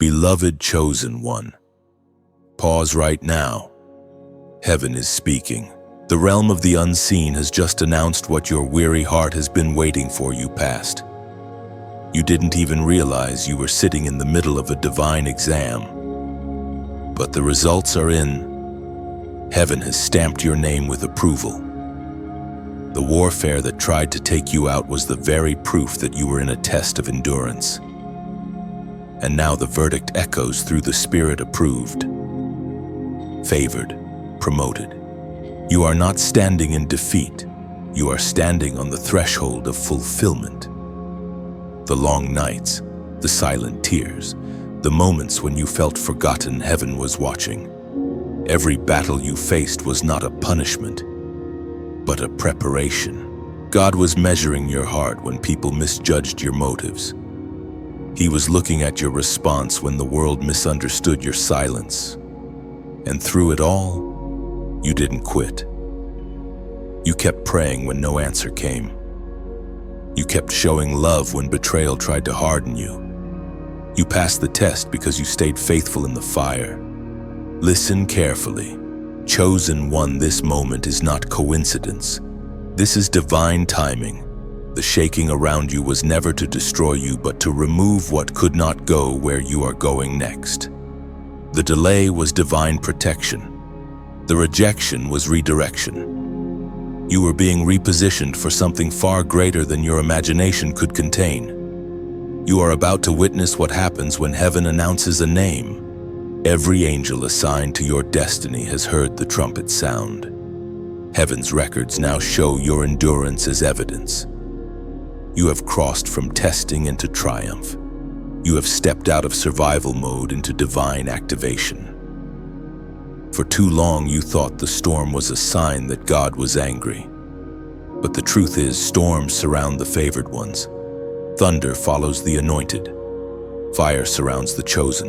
Beloved chosen one, pause right now. Heaven is speaking. The realm of the unseen has just announced what your weary heart has been waiting for you past. You didn't even realize you were sitting in the middle of a divine exam. But the results are in. Heaven has stamped your name with approval. The warfare that tried to take you out was the very proof that you were in a test of endurance. And now the verdict echoes through the Spirit approved, favored, promoted. You are not standing in defeat. You are standing on the threshold of fulfillment. The long nights, the silent tears, the moments when you felt forgotten, heaven was watching. Every battle you faced was not a punishment, but a preparation. God was measuring your heart when people misjudged your motives. He was looking at your response when the world misunderstood your silence. And through it all, you didn't quit. You kept praying when no answer came. You kept showing love when betrayal tried to harden you. You passed the test because you stayed faithful in the fire. Listen carefully. Chosen one, this moment is not coincidence. This is divine timing. The shaking around you was never to destroy you, but to remove what could not go where you are going next. The delay was divine protection. The rejection was redirection. You were being repositioned for something far greater than your imagination could contain. You are about to witness what happens when heaven announces a name. Every angel assigned to your destiny has heard the trumpet sound. Heaven's records now show your endurance as evidence. You have crossed from testing into triumph. You have stepped out of survival mode into divine activation. For too long, you thought the storm was a sign that God was angry. But the truth is, storms surround the favored ones. Thunder follows the anointed. Fire surrounds the chosen.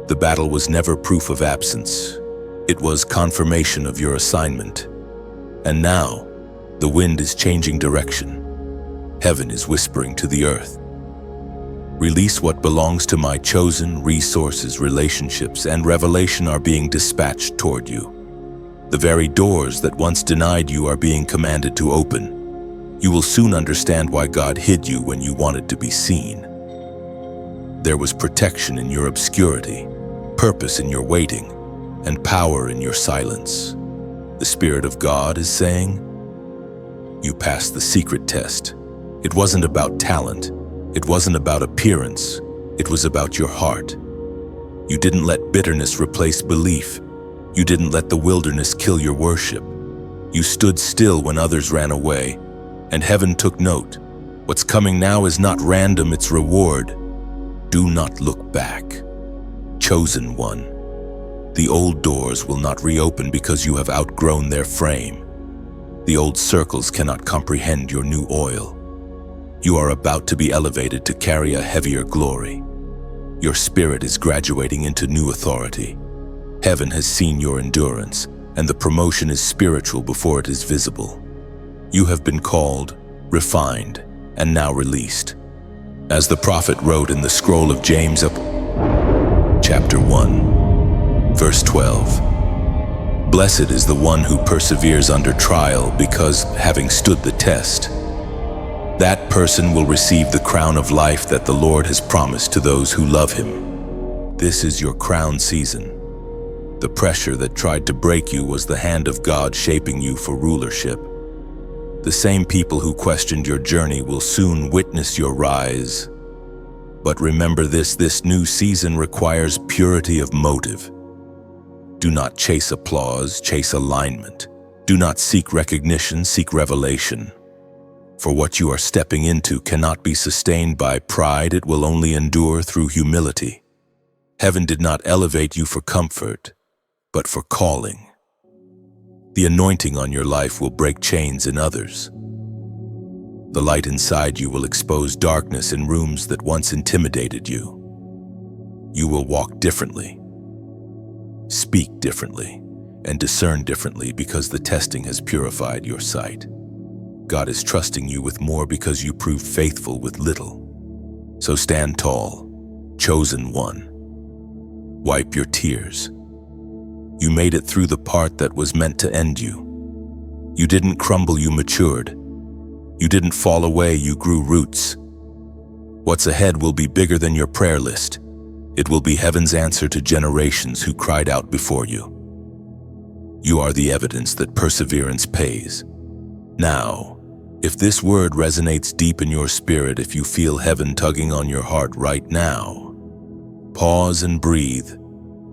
The battle was never proof of absence. It was confirmation of your assignment. And now, the wind is changing direction. Heaven is whispering to the earth. Release what belongs to my chosen. Resources, relationships, and revelation are being dispatched toward you. The very doors that once denied you are being commanded to open. You will soon understand why God hid you when you wanted to be seen. There was protection in your obscurity, purpose in your waiting, and power in your silence. The Spirit of God is saying, you passed the secret test. It wasn't about talent. It wasn't about appearance. It was about your heart. You didn't let bitterness replace belief. You didn't let the wilderness kill your worship. You stood still when others ran away, and heaven took note. What's coming now is not random, it's reward. Do not look back. Chosen one. The old doors will not reopen because you have outgrown their frame. The old circles cannot comprehend your new oil. You are about to be elevated to carry a heavier glory. Your spirit is graduating into new authority. Heaven has seen your endurance, and the promotion is spiritual before it is visible. You have been called, refined, and now released. As the prophet wrote in the scroll of James, chapter 1, verse 12. Blessed is the one who perseveres under trial, because, having stood the test, that person will receive the crown of life that the Lord has promised to those who love him. This is your crown season. The pressure that tried to break you was the hand of God shaping you for rulership. The same people who questioned your journey will soon witness your rise. But remember this new season requires purity of motive. Do not chase applause, chase alignment. Do not seek recognition, seek revelation. For what you are stepping into cannot be sustained by pride, it will only endure through humility. Heaven did not elevate you for comfort, but for calling. The anointing on your life will break chains in others. The light inside you will expose darkness in rooms that once intimidated you. You will walk differently, speak differently, and discern differently because the testing has purified your sight. God is trusting you with more because you proved faithful with little. So stand tall, chosen one. Wipe your tears. You made it through the part that was meant to end you. You didn't crumble, you matured. You didn't fall away, you grew roots. What's ahead will be bigger than your prayer list. It will be heaven's answer to generations who cried out before you. You are the evidence that perseverance pays. Now, if this word resonates deep in your spirit, if you feel heaven tugging on your heart right now, pause and breathe.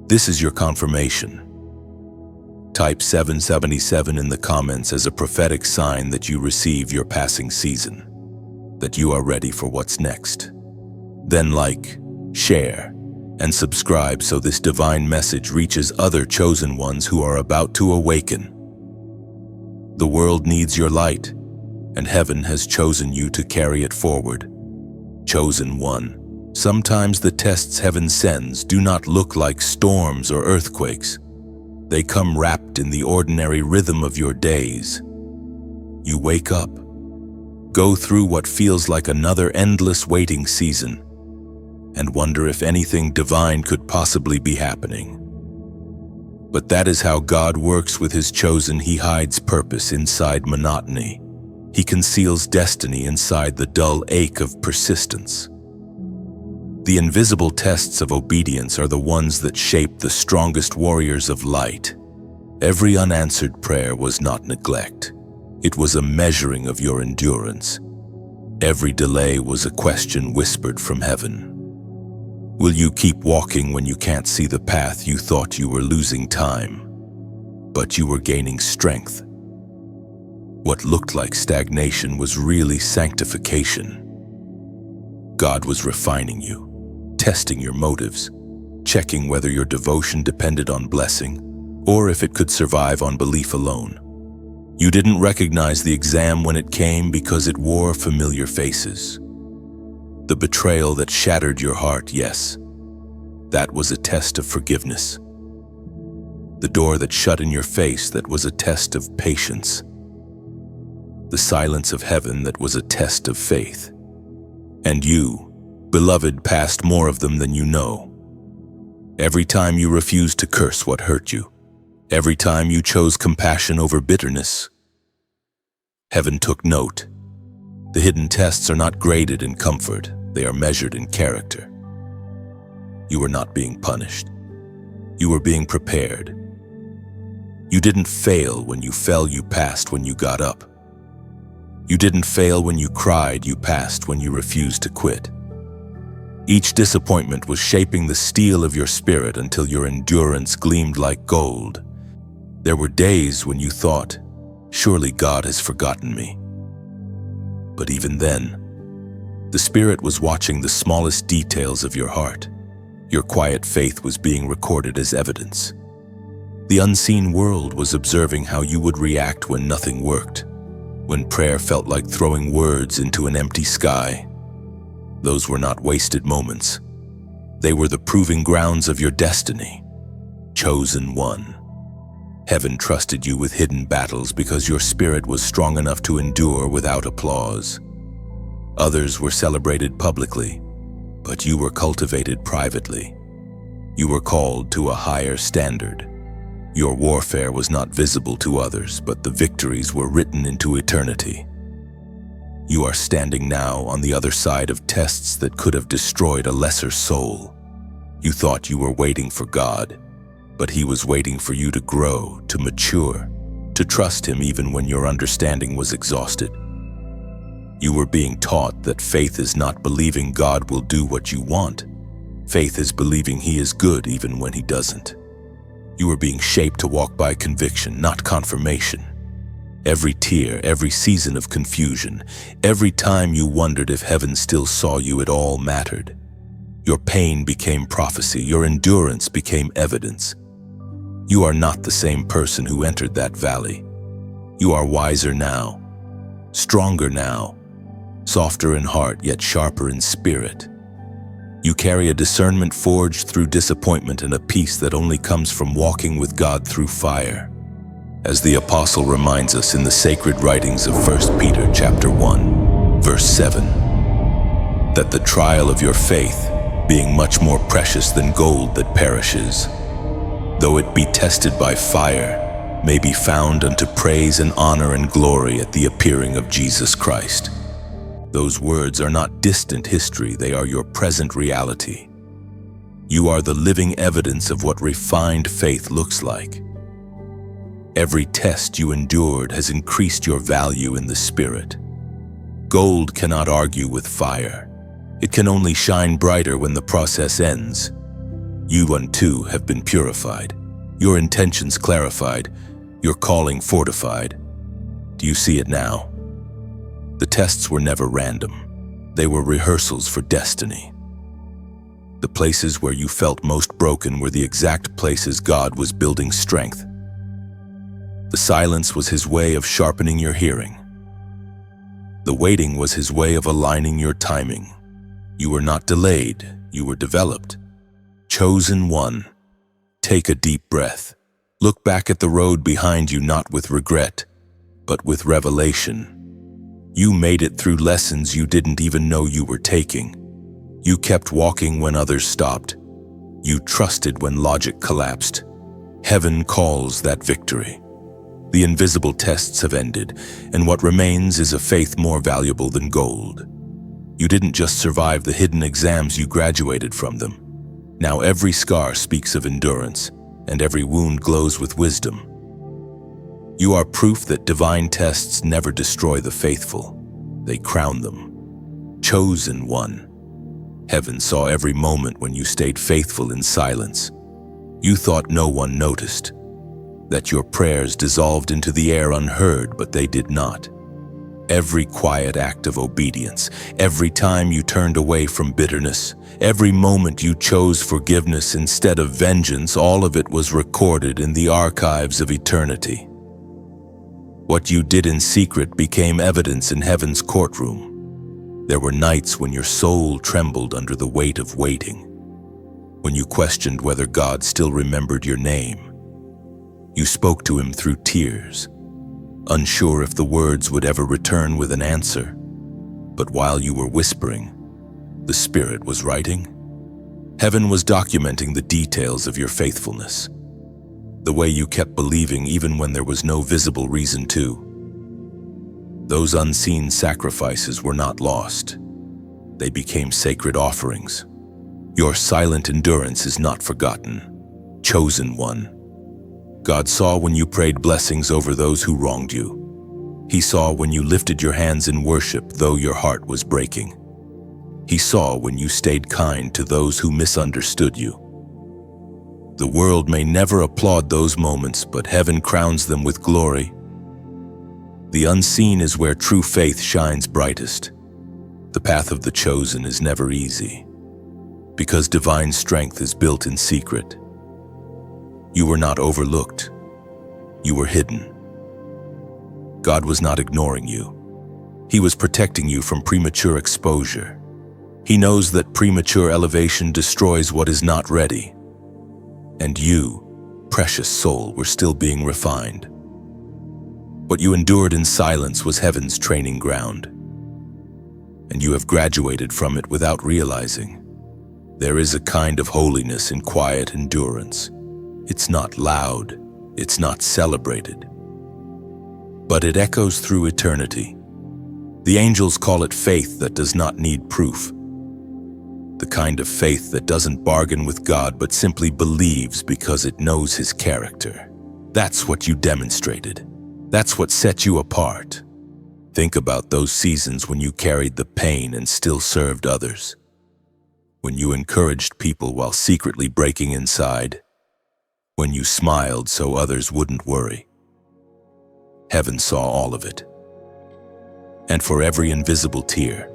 This is your confirmation. Type 777 in the comments as a prophetic sign that you receive your passing season, that you are ready for what's next. Then like, share, and subscribe so this divine message reaches other chosen ones who are about to awaken. The world needs your light, and heaven has chosen you to carry it forward. Chosen one, sometimes the tests heaven sends do not look like storms or earthquakes. They come wrapped in the ordinary rhythm of your days. You wake up, go through what feels like another endless waiting season, and wonder if anything divine could possibly be happening. But that is how God works with His chosen. He hides purpose inside monotony. He conceals destiny inside the dull ache of persistence. The invisible tests of obedience are the ones that shape the strongest warriors of light. Every unanswered prayer was not neglect. It was a measuring of your endurance. Every delay was a question whispered from heaven. Will you keep walking when you can't see the path? You thought you were losing time, but you were gaining strength. What looked like stagnation was really sanctification. God was refining you, testing your motives, checking whether your devotion depended on blessing or if it could survive on belief alone. You didn't recognize the exam when it came because it wore familiar faces. The betrayal that shattered your heart, yes, that was a test of forgiveness. The door that shut in your face, that was a test of patience. The silence of heaven, that was a test of faith. And you, beloved, passed more of them than you know. Every time you refused to curse what hurt you, every time you chose compassion over bitterness, heaven took note. The hidden tests are not graded in comfort, they are measured in character. You were not being punished. You were being prepared. You didn't fail when you fell, you passed when you got up. You didn't fail when you cried, you passed when you refused to quit. Each disappointment was shaping the steel of your spirit until your endurance gleamed like gold. There were days when you thought, surely God has forgotten me. But even then, the Spirit was watching the smallest details of your heart. Your quiet faith was being recorded as evidence. The unseen world was observing how you would react when nothing worked, when prayer felt like throwing words into an empty sky. Those were not wasted moments. They were the proving grounds of your destiny. Chosen one. Heaven trusted you with hidden battles because your spirit was strong enough to endure without applause. Others were celebrated publicly, but you were cultivated privately. You were called to a higher standard. Your warfare was not visible to others, but the victories were written into eternity. You are standing now on the other side of tests that could have destroyed a lesser soul. You thought you were waiting for God, but He was waiting for you to grow, to mature, to trust Him even when your understanding was exhausted. You were being taught that faith is not believing God will do what you want. Faith is believing He is good even when He doesn't. You were being shaped to walk by conviction, not confirmation. Every tear, every season of confusion, every time you wondered if heaven still saw you, it all mattered. Your pain became prophecy, your endurance became evidence. You are not the same person who entered that valley. You are wiser now, stronger now, softer in heart yet sharper in spirit. You carry a discernment forged through disappointment and a peace that only comes from walking with God through fire. As the apostle reminds us in the sacred writings of 1 Peter chapter 1, verse 7, that the trial of your faith, being much more precious than gold that perishes, though it be tested by fire, may be found unto praise and honor and glory at the appearing of Jesus Christ. Those words are not distant history, they are your present reality. You are the living evidence of what refined faith looks like. Every test you endured has increased your value in the Spirit. Gold cannot argue with fire. It can only shine brighter when the process ends. You unto have been purified, your intentions clarified, your calling fortified. Do you see it now? The tests were never random. They were rehearsals for destiny. The places where you felt most broken were the exact places God was building strength. The silence was His way of sharpening your hearing. The waiting was His way of aligning your timing. You were not delayed, you were developed. Chosen one. Take a deep breath. Look back at the road behind you not with regret, but with revelation. You made it through lessons you didn't even know you were taking. You kept walking when others stopped. You trusted when logic collapsed. Heaven calls that victory. The invisible tests have ended, and what remains is a faith more valuable than gold. You didn't just survive the hidden exams, you graduated from them. Now every scar speaks of endurance, and every wound glows with wisdom. You are proof that divine tests never destroy the faithful. They crown them. Chosen one. Heaven saw every moment when you stayed faithful in silence. You thought no one noticed, that your prayers dissolved into the air unheard, but they did not. Every quiet act of obedience, every time you turned away from bitterness, every moment you chose forgiveness instead of vengeance, all of it was recorded in the archives of eternity. What you did in secret became evidence in heaven's courtroom. There were nights when your soul trembled under the weight of waiting, when you questioned whether God still remembered your name. You spoke to Him through tears, unsure if the words would ever return with an answer. But while you were whispering, the Spirit was writing. Heaven was documenting the details of your faithfulness, the way you kept believing even when there was no visible reason to. Those unseen sacrifices were not lost. They became sacred offerings. Your silent endurance is not forgotten. Chosen one. God saw when you prayed blessings over those who wronged you. He saw when you lifted your hands in worship though your heart was breaking. He saw when you stayed kind to those who misunderstood you. The world may never applaud those moments, but heaven crowns them with glory. The unseen is where true faith shines brightest. The path of the chosen is never easy, because divine strength is built in secret. You were not overlooked. You were hidden. God was not ignoring you. He was protecting you from premature exposure. He knows that premature elevation destroys what is not ready. And you, precious soul, were still being refined. What you endured in silence was heaven's training ground, and you have graduated from it without realizing. There is a kind of holiness in quiet endurance. It's not loud, it's not celebrated, but it echoes through eternity. The angels call it faith that does not need proof. The kind of faith that doesn't bargain with God but simply believes because it knows His character. That's what you demonstrated. That's what set you apart. Think about those seasons when you carried the pain and still served others. When you encouraged people while secretly breaking inside. When you smiled so others wouldn't worry. Heaven saw all of it. And for every invisible tear,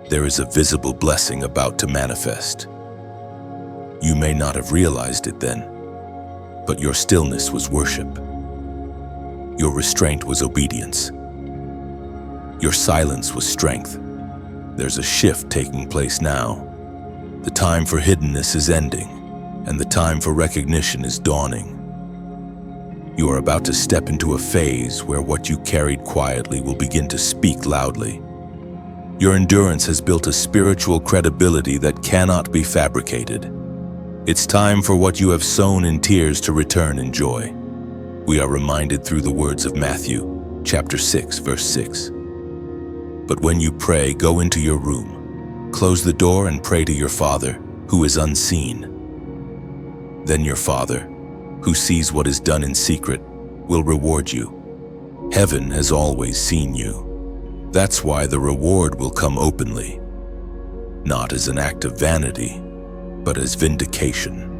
there is a visible blessing about to manifest. You may not have realized it then, but your stillness was worship. Your restraint was obedience. Your silence was strength. There's a shift taking place now. The time for hiddenness is ending, and the time for recognition is dawning. You are about to step into a phase where what you carried quietly will begin to speak loudly. Your endurance has built a spiritual credibility that cannot be fabricated. It's time for what you have sown in tears to return in joy. We are reminded through the words of Matthew, chapter 6, verse 6. But when you pray, go into your room, close the door and pray to your Father, who is unseen. Then your Father, who sees what is done in secret, will reward you. Heaven has always seen you. That's why the reward will come openly, not as an act of vanity, but as vindication.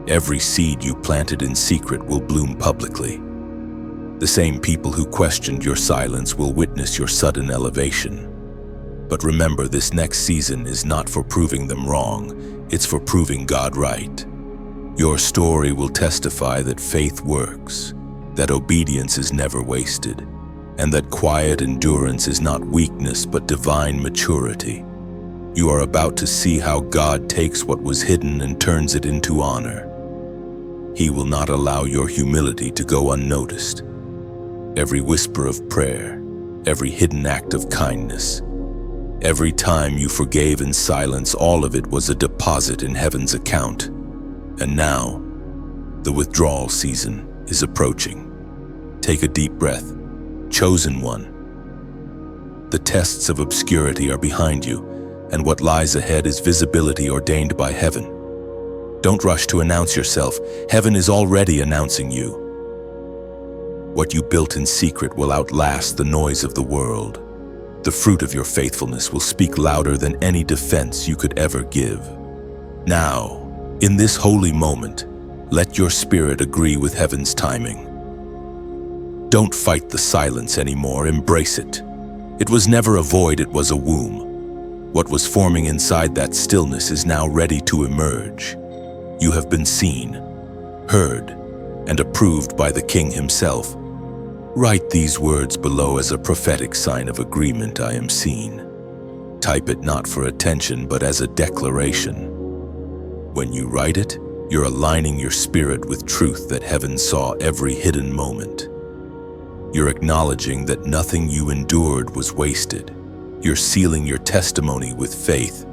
Every seed you planted in secret will bloom publicly. The same people who questioned your silence will witness your sudden elevation. But remember, this next season is not for proving them wrong, it's for proving God right. Your story will testify that faith works, that obedience is never wasted, and that quiet endurance is not weakness but divine maturity. You are about to see how God takes what was hidden and turns it into honor. He will not allow your humility to go unnoticed. Every whisper of prayer, every hidden act of kindness, every time you forgave in silence, all of it was a deposit in heaven's account. And now, the withdrawal season is approaching. Take a deep breath. Chosen one. The tests of obscurity are behind you, and what lies ahead is visibility ordained by heaven. Don't rush to announce yourself. Heaven is already announcing you. What you built in secret will outlast the noise of the world. The fruit of your faithfulness will speak louder than any defense you could ever give. Now, in this holy moment, let your spirit agree with heaven's timing. Don't fight the silence anymore, embrace it. It was never a void, it was a womb. What was forming inside that stillness is now ready to emerge. You have been seen, heard, and approved by the King himself. Write these words below as a prophetic sign of agreement. I am seen. Type it not for attention, but as a declaration. When you write it, you're aligning your spirit with truth that heaven saw every hidden moment. You're acknowledging that nothing you endured was wasted. You're sealing your testimony with faith.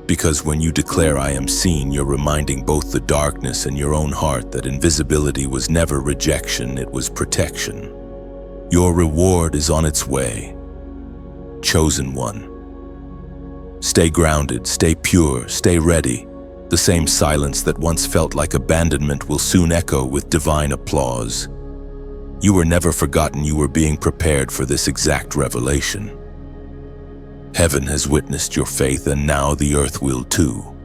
Because when you declare I am seen, you're reminding both the darkness and your own heart that invisibility was never rejection, it was protection. Your reward is on its way. Chosen one. Stay grounded, stay pure, stay ready. The same silence that once felt like abandonment will soon echo with divine applause. You were never forgotten, you were being prepared for this exact revelation. Heaven has witnessed your faith, and now the earth will too.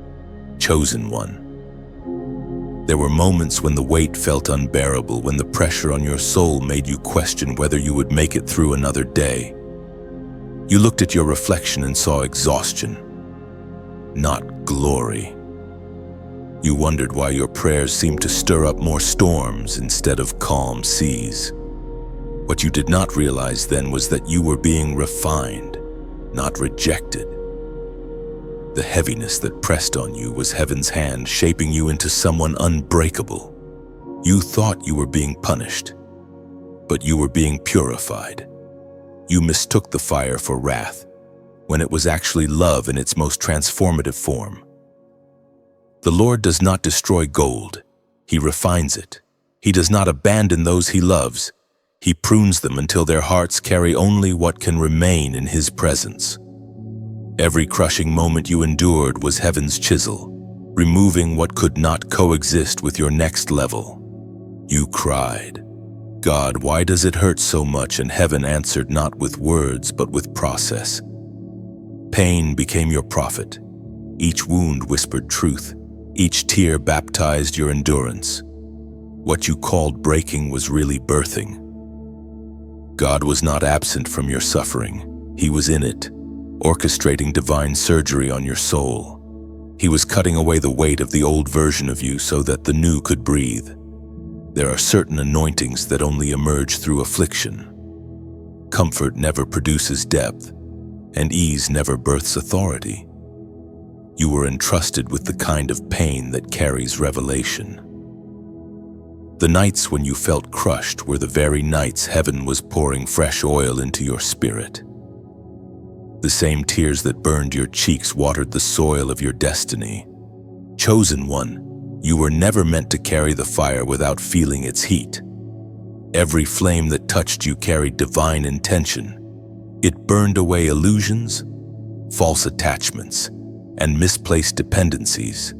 Chosen one. There were moments when the weight felt unbearable, when the pressure on your soul made you question whether you would make it through another day. You looked at your reflection and saw exhaustion, not glory. You wondered why your prayers seemed to stir up more storms instead of calm seas. What you did not realize then was that you were being refined, not rejected. The heaviness that pressed on you was heaven's hand shaping you into someone unbreakable. You thought you were being punished, but you were being purified. You mistook the fire for wrath, when it was actually love in its most transformative form. The Lord does not destroy gold, He refines it. He does not abandon those He loves. He prunes them until their hearts carry only what can remain in His presence. Every crushing moment you endured was heaven's chisel, removing what could not coexist with your next level. You cried, God, why does it hurt so much? And heaven answered not with words, but with process. Pain became your prophet. Each wound whispered truth. Each tear baptized your endurance. What you called breaking was really birthing. God was not absent from your suffering. He was in it, orchestrating divine surgery on your soul. He was cutting away the weight of the old version of you so that the new could breathe. There are certain anointings that only emerge through affliction. Comfort never produces depth, and ease never births authority. You were entrusted with the kind of pain that carries revelation. The nights when you felt crushed were the very nights heaven was pouring fresh oil into your spirit. The same tears that burned your cheeks watered the soil of your destiny. Chosen one, you were never meant to carry the fire without feeling its heat. Every flame that touched you carried divine intention. It burned away illusions, false attachments, and misplaced dependencies.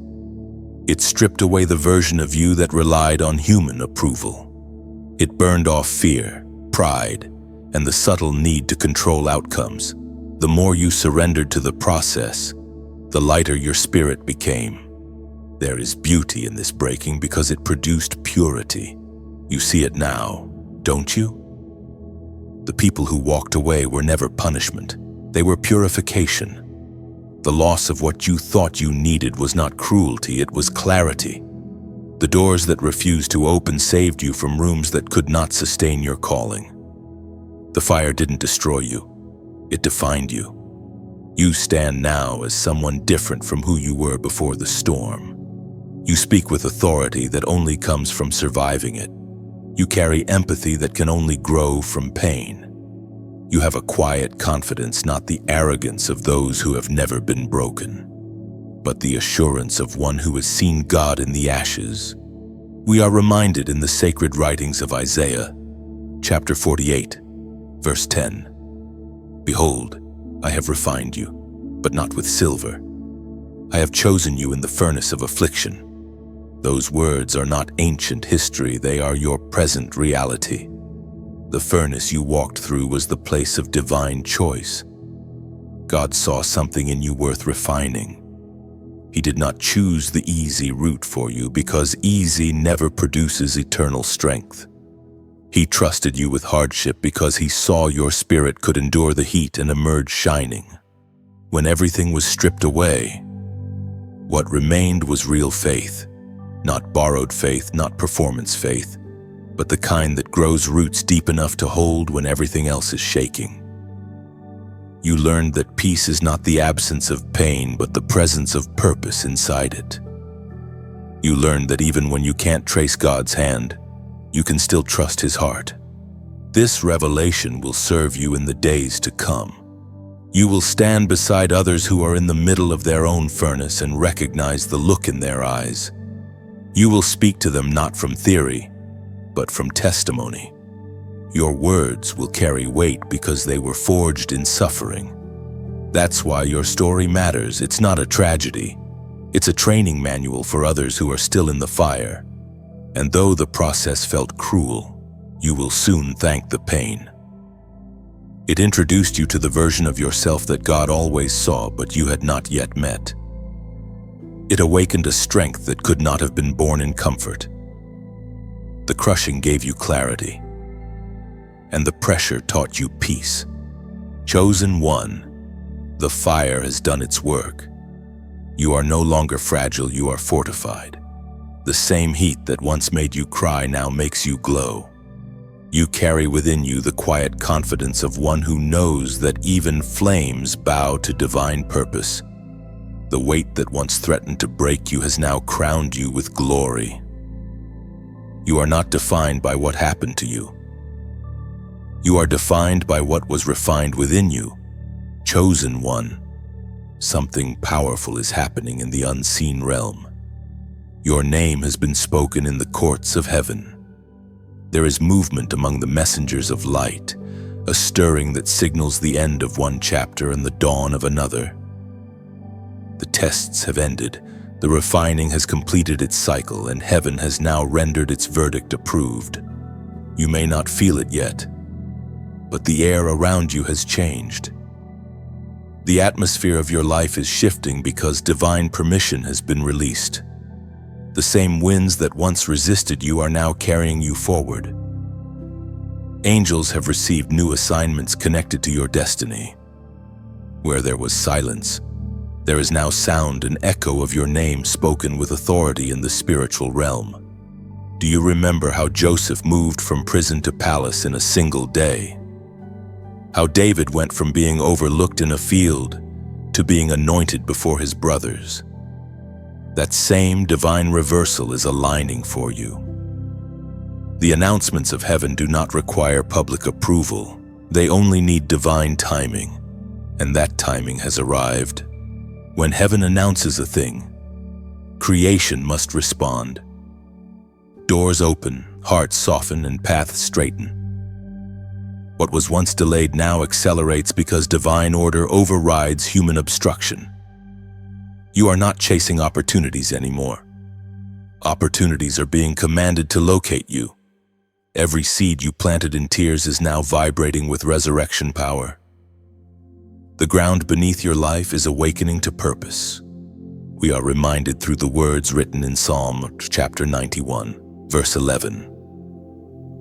It stripped away the version of you that relied on human approval. It burned off fear, pride, and the subtle need to control outcomes. The more you surrendered to the process, the lighter your spirit became. There is beauty in this breaking because it produced purity. You see it now, don't you? The people who walked away were never punishment. They were purification. The loss of what you thought you needed was not cruelty, it was clarity. The doors that refused to open saved you from rooms that could not sustain your calling. The fire didn't destroy you, it defined you. You stand now as someone different from who you were before the storm. You speak with authority that only comes from surviving it. You carry empathy that can only grow from pain. You have a quiet confidence, not the arrogance of those who have never been broken, but the assurance of one who has seen God in the ashes. We are reminded in the sacred writings of Isaiah, chapter 48, verse 10. Behold, I have refined you, but not with silver. I have chosen you in the furnace of affliction. Those words are not ancient history, they are your present reality. The furnace you walked through was the place of divine choice. God saw something in you worth refining. He did not choose the easy route for you because easy never produces eternal strength. He trusted you with hardship because he saw your spirit could endure the heat and emerge shining. When everything was stripped away, what remained was real faith. Not borrowed faith, not performance faith, but the kind that grows roots deep enough to hold when everything else is shaking. You learned that peace is not the absence of pain, but the presence of purpose inside it. You learned that even when you can't trace God's hand, you can still trust his heart. This revelation will serve you in the days to come. You will stand beside others who are in the middle of their own furnace and recognize the look in their eyes. You will speak to them not from theory, but from testimony. Your words will carry weight because they were forged in suffering. That's why your story matters. It's not a tragedy. It's a training manual for others who are still in the fire. And though the process felt cruel, you will soon thank the pain. It introduced you to the version of yourself that God always saw, but you had not yet met. It awakened a strength that could not have been born in comfort. The crushing gave you clarity, and the pressure taught you peace. Chosen one, the fire has done its work. You are no longer fragile, you are fortified. The same heat that once made you cry now makes you glow. You carry within you the quiet confidence of one who knows that even flames bow to divine purpose. The weight that once threatened to break you has now crowned you with glory. You are not defined by what happened to you. You are defined by what was refined within you. Chosen one, something powerful is happening in the unseen realm. Your name has been spoken in the courts of heaven. There is movement among the messengers of light, a stirring that signals the end of one chapter and the dawn of another. The tests have ended, the refining has completed its cycle, and heaven has now rendered its verdict approved. You may not feel it yet, but the air around you has changed. The atmosphere of your life is shifting because divine permission has been released. The same winds that once resisted you are now carrying you forward. Angels have received new assignments connected to your destiny. Where there was silence, there is now sound and echo of your name spoken with authority in the spiritual realm. Do you remember how Joseph moved from prison to palace in a single day? How David went from being overlooked in a field to being anointed before his brothers? That same divine reversal is aligning for you. The announcements of heaven do not require public approval. They only need divine timing. And that timing has arrived. When heaven announces a thing, creation must respond. Doors open, hearts soften, and paths straighten. What was once delayed now accelerates because divine order overrides human obstruction. You are not chasing opportunities anymore. Opportunities are being commanded to locate you. Every seed you planted in tears is now vibrating with resurrection power. The ground beneath your life is awakening to purpose. We are reminded through the words written in Psalm chapter 91, verse 11.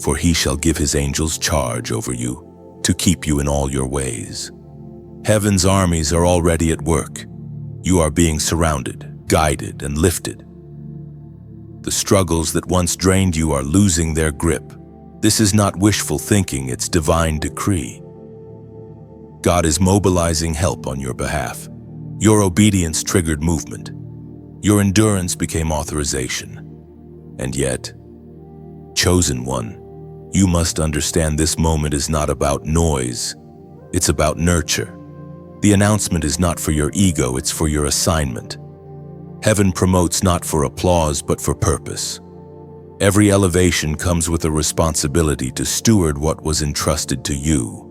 For he shall give his angels charge over you, to keep you in all your ways. Heaven's armies are already at work. You are being surrounded, guided, and lifted. The struggles that once drained you are losing their grip. This is not wishful thinking, it's divine decree. God is mobilizing help on your behalf. Your obedience triggered movement. Your endurance became authorization. And yet, chosen one, you must understand this moment is not about noise. It's about nurture. The announcement is not for your ego, it's for your assignment. Heaven promotes not for applause, but for purpose. Every elevation comes with a responsibility to steward what was entrusted to you.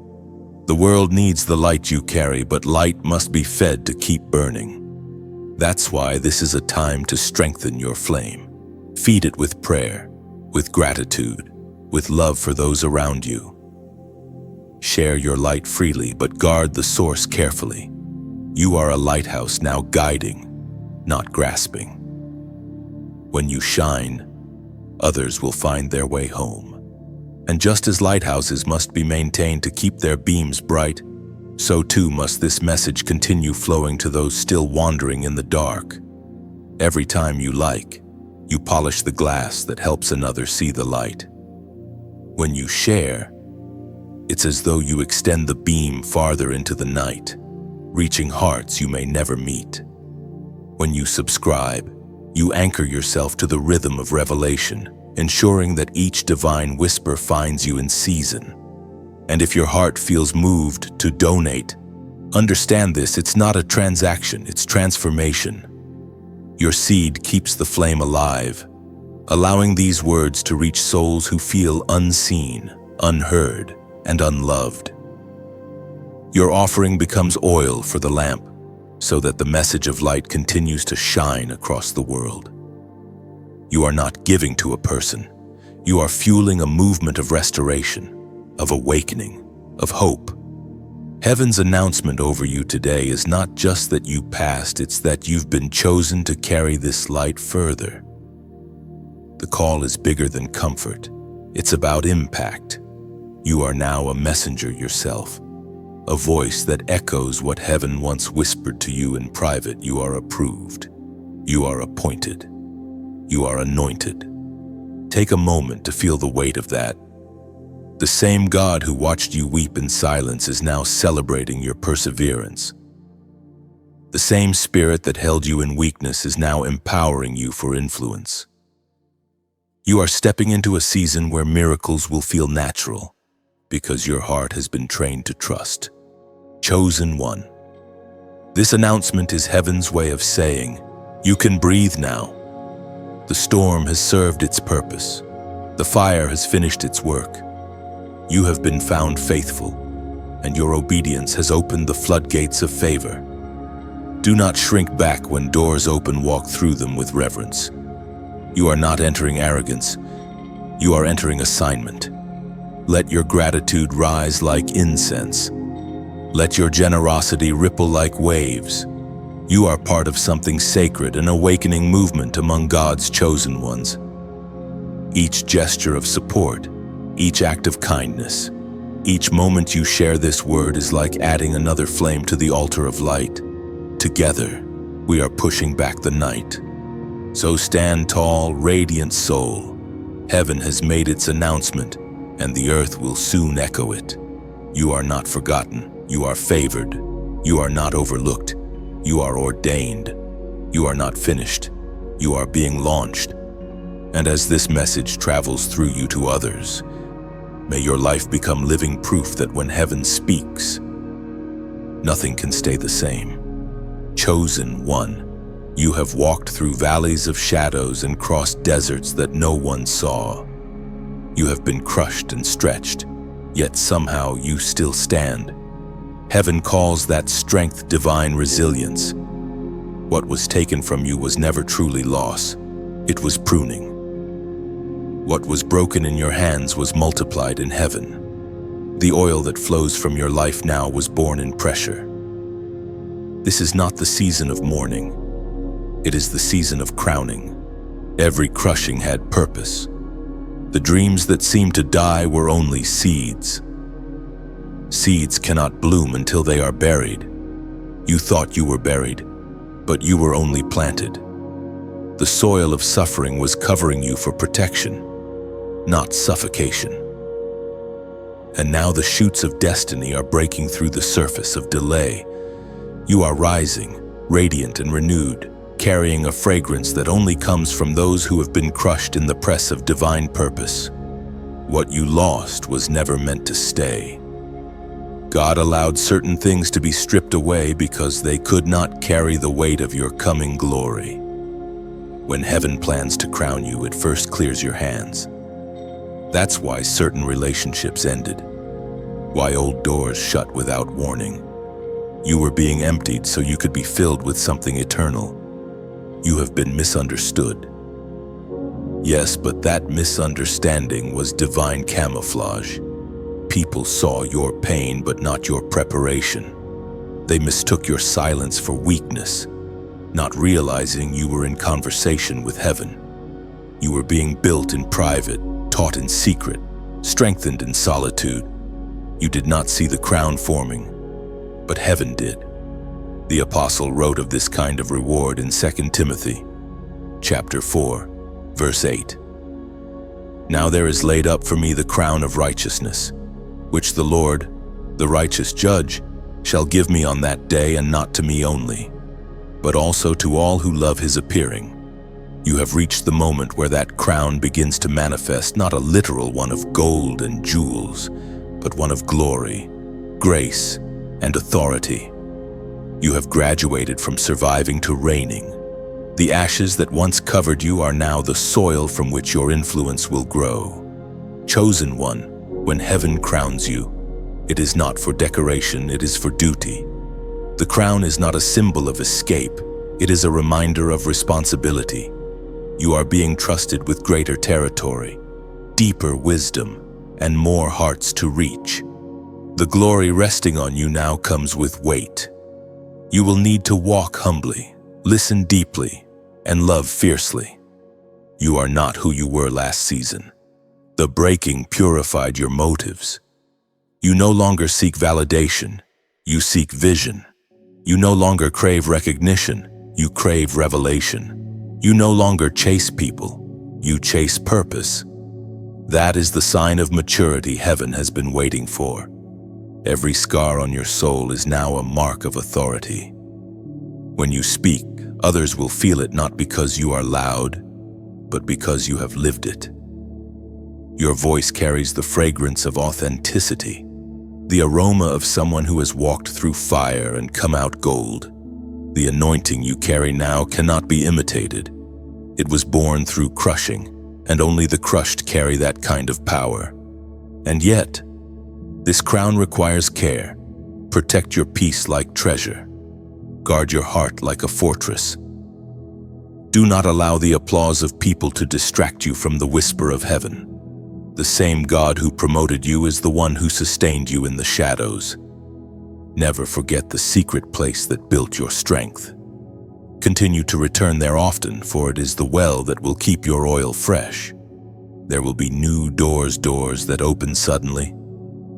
The world needs the light you carry, but light must be fed to keep burning. That's why this is a time to strengthen your flame. Feed it with prayer, with gratitude, with love for those around you. Share your light freely, but guard the source carefully. You are a lighthouse now guiding, not grasping. When you shine, others will find their way home. And just as lighthouses must be maintained to keep their beams bright, so too must this message continue flowing to those still wandering in the dark. Every time you polish the glass that helps another see the light. When you share, it's as though you extend the beam farther into the night, reaching hearts you may never meet. When you subscribe, you anchor yourself to the rhythm of revelation, ensuring that each divine whisper finds you in season. And if your heart feels moved to donate, understand this, it's not a transaction, it's transformation. Your seed keeps the flame alive, allowing these words to reach souls who feel unseen, unheard, and unloved. Your offering becomes oil for the lamp, so that the message of light continues to shine across the world. You are not giving to a person. You are fueling a movement of restoration, of awakening, of hope. Heaven's announcement over you today is not just that you passed, it's that you've been chosen to carry this light further. The call is bigger than comfort. It's about impact. You are now a messenger yourself, a voice that echoes what heaven once whispered to you in private. You are approved. You are appointed. You are anointed. Take a moment to feel the weight of that. The same God who watched you weep in silence is now celebrating your perseverance. The same Spirit that held you in weakness is now empowering you for influence. You are stepping into a season where miracles will feel natural, because your heart has been trained to trust. Chosen one. This announcement is heaven's way of saying, you can breathe now. The storm has served its purpose. The fire has finished its work. You have been found faithful, and your obedience has opened the floodgates of favor. Do not shrink back when doors open, walk through them with reverence. You are not entering arrogance. You are entering assignment. Let your gratitude rise like incense. Let your generosity ripple like waves. You are part of something sacred, an awakening movement among God's chosen ones. Each gesture of support, each act of kindness, each moment you share this word is like adding another flame to the altar of light. Together, we are pushing back the night. So stand tall, radiant soul. Heaven has made its announcement, and the earth will soon echo it. You are not forgotten. You are favored. You are not overlooked. You are ordained. You are not finished. You are being launched. And as this message travels through you to others, may your life become living proof that when heaven speaks, Nothing can stay the same. Chosen one, you have walked through valleys of shadows and crossed deserts that no one saw. You have been crushed and stretched, yet somehow you still stand. Heaven calls that strength divine resilience. What was taken from you was never truly loss. It was pruning. What was broken in your hands was multiplied in heaven. The oil that flows from your life now was born in pressure. This is not the season of mourning. It is the season of crowning. Every crushing had purpose. The dreams that seemed to die were only seeds. Seeds cannot bloom until they are buried. You thought you were buried, but you were only planted. The soil of suffering was covering you for protection, not suffocation. And now the shoots of destiny are breaking through the surface of delay. You are rising, radiant and renewed, carrying a fragrance that only comes from those who have been crushed in the press of divine purpose. What you lost was never meant to stay. God allowed certain things to be stripped away because they could not carry the weight of your coming glory. When heaven plans to crown you, it first clears your hands. That's why certain relationships ended, why old doors shut without warning. You were being emptied so you could be filled with something eternal. You have been misunderstood. Yes, but that misunderstanding was divine camouflage. People saw your pain but not your preparation. They mistook your silence for weakness, not realizing you were in conversation with heaven. You were being built in private, taught in secret, strengthened in solitude. You did not see the crown forming, but heaven did. The apostle wrote of this kind of reward in 2 Timothy, chapter 4, verse 8. Now there is laid up for me the crown of righteousness, which the Lord, the righteous judge, shall give me on that day, and not to me only, but also to all who love his appearing. You have reached the moment where that crown begins to manifest, not a literal one of gold and jewels, but one of glory, grace, and authority. You have graduated from surviving to reigning. The ashes that once covered you are now the soil from which your influence will grow. Chosen one, when heaven crowns you, it is not for decoration, it is for duty. The crown is not a symbol of escape, it is a reminder of responsibility. You are being trusted with greater territory, deeper wisdom, and more hearts to reach. The glory resting on you now comes with weight. You will need to walk humbly, listen deeply, and love fiercely. You are not who you were last season. The breaking purified your motives. You no longer seek validation, you seek vision. You no longer crave recognition, you crave revelation. You no longer chase people, you chase purpose. That is the sign of maturity heaven has been waiting for. Every scar on your soul is now a mark of authority. When you speak, others will feel it not because you are loud, but because you have lived it. Your voice carries the fragrance of authenticity, the aroma of someone who has walked through fire and come out gold. The anointing you carry now cannot be imitated. It was born through crushing, and only the crushed carry that kind of power. And yet, this crown requires care. Protect your peace like treasure. Guard your heart like a fortress. Do not allow the applause of people to distract you from the whisper of heaven. The same God who promoted you is the one who sustained you in the shadows. Never forget the secret place that built your strength. Continue to return there often, for it is the well that will keep your oil fresh. There will be new doors that open suddenly,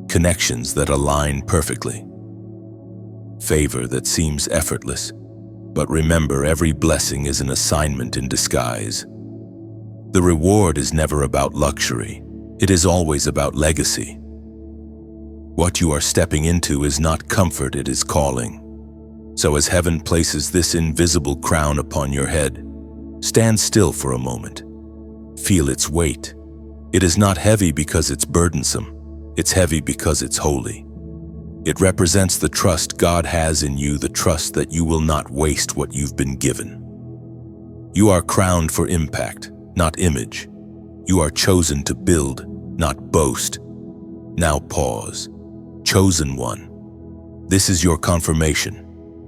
connections that align perfectly, favor that seems effortless. But remember, every blessing is an assignment in disguise. The reward is never about luxury. It is always about legacy. What you are stepping into is not comfort, it is calling. So as heaven places this invisible crown upon your head, stand still for a moment. Feel its weight. It is not heavy because it's burdensome. It's heavy because it's holy. It represents the trust God has in you, the trust that you will not waste what you've been given. You are crowned for impact, not image. You are chosen to build, not boast. Now pause. Chosen one. This is your confirmation.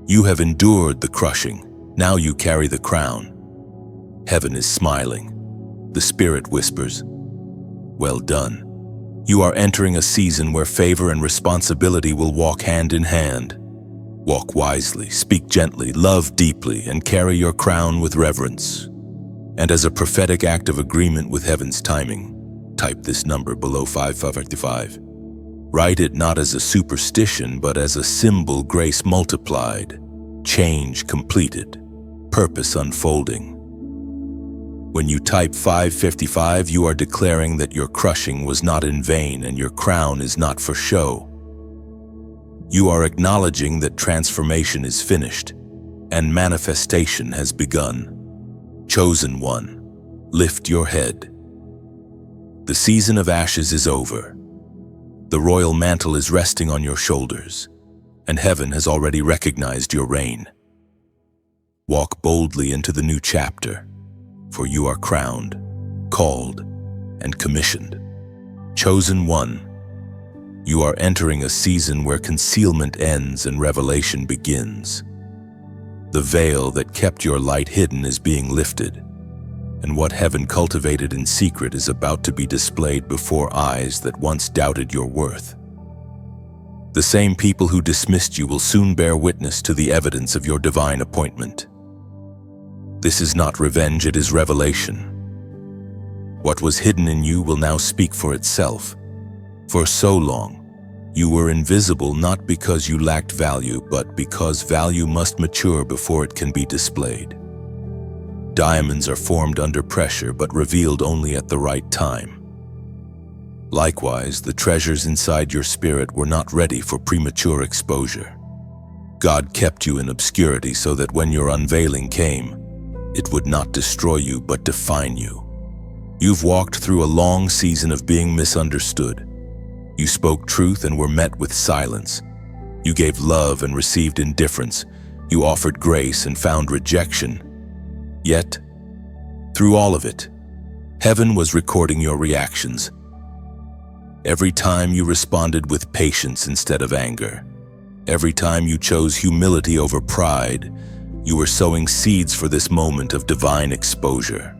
You have endured the crushing. Now you carry the crown. Heaven is smiling. The Spirit whispers, "Well done." You are entering a season where favor and responsibility will walk hand in hand. Walk wisely, speak gently, love deeply, and carry your crown with reverence. And as a prophetic act of agreement with heaven's timing, type this number below 555. Write it not as a superstition, but as a symbol, grace multiplied, change completed, purpose unfolding. When you type 555, you are declaring that your crushing was not in vain and your crown is not for show. You are acknowledging that transformation is finished and manifestation has begun. Chosen one, lift your head. The season of ashes is over. The royal mantle is resting on your shoulders, and heaven has already recognized your reign. Walk boldly into the new chapter, for you are crowned, called, and commissioned. Chosen one, you are entering a season where concealment ends and revelation begins. The veil that kept your light hidden is being lifted, and what heaven cultivated in secret is about to be displayed before eyes that once doubted your worth. The same people who dismissed you will soon bear witness to the evidence of your divine appointment. This is not revenge, it is revelation. What was hidden in you will now speak for itself. For so long, you were invisible not because you lacked value, but because value must mature before it can be displayed. Diamonds are formed under pressure, but revealed only at the right time. Likewise, the treasures inside your spirit were not ready for premature exposure. God kept you in obscurity so that when your unveiling came, it would not destroy you, but define you. You've walked through a long season of being misunderstood. You spoke truth and were met with silence. You gave love and received indifference. You offered grace and found rejection. Yet, through all of it, heaven was recording your reactions. Every time you responded with patience instead of anger, every time you chose humility over pride, you were sowing seeds for this moment of divine exposure.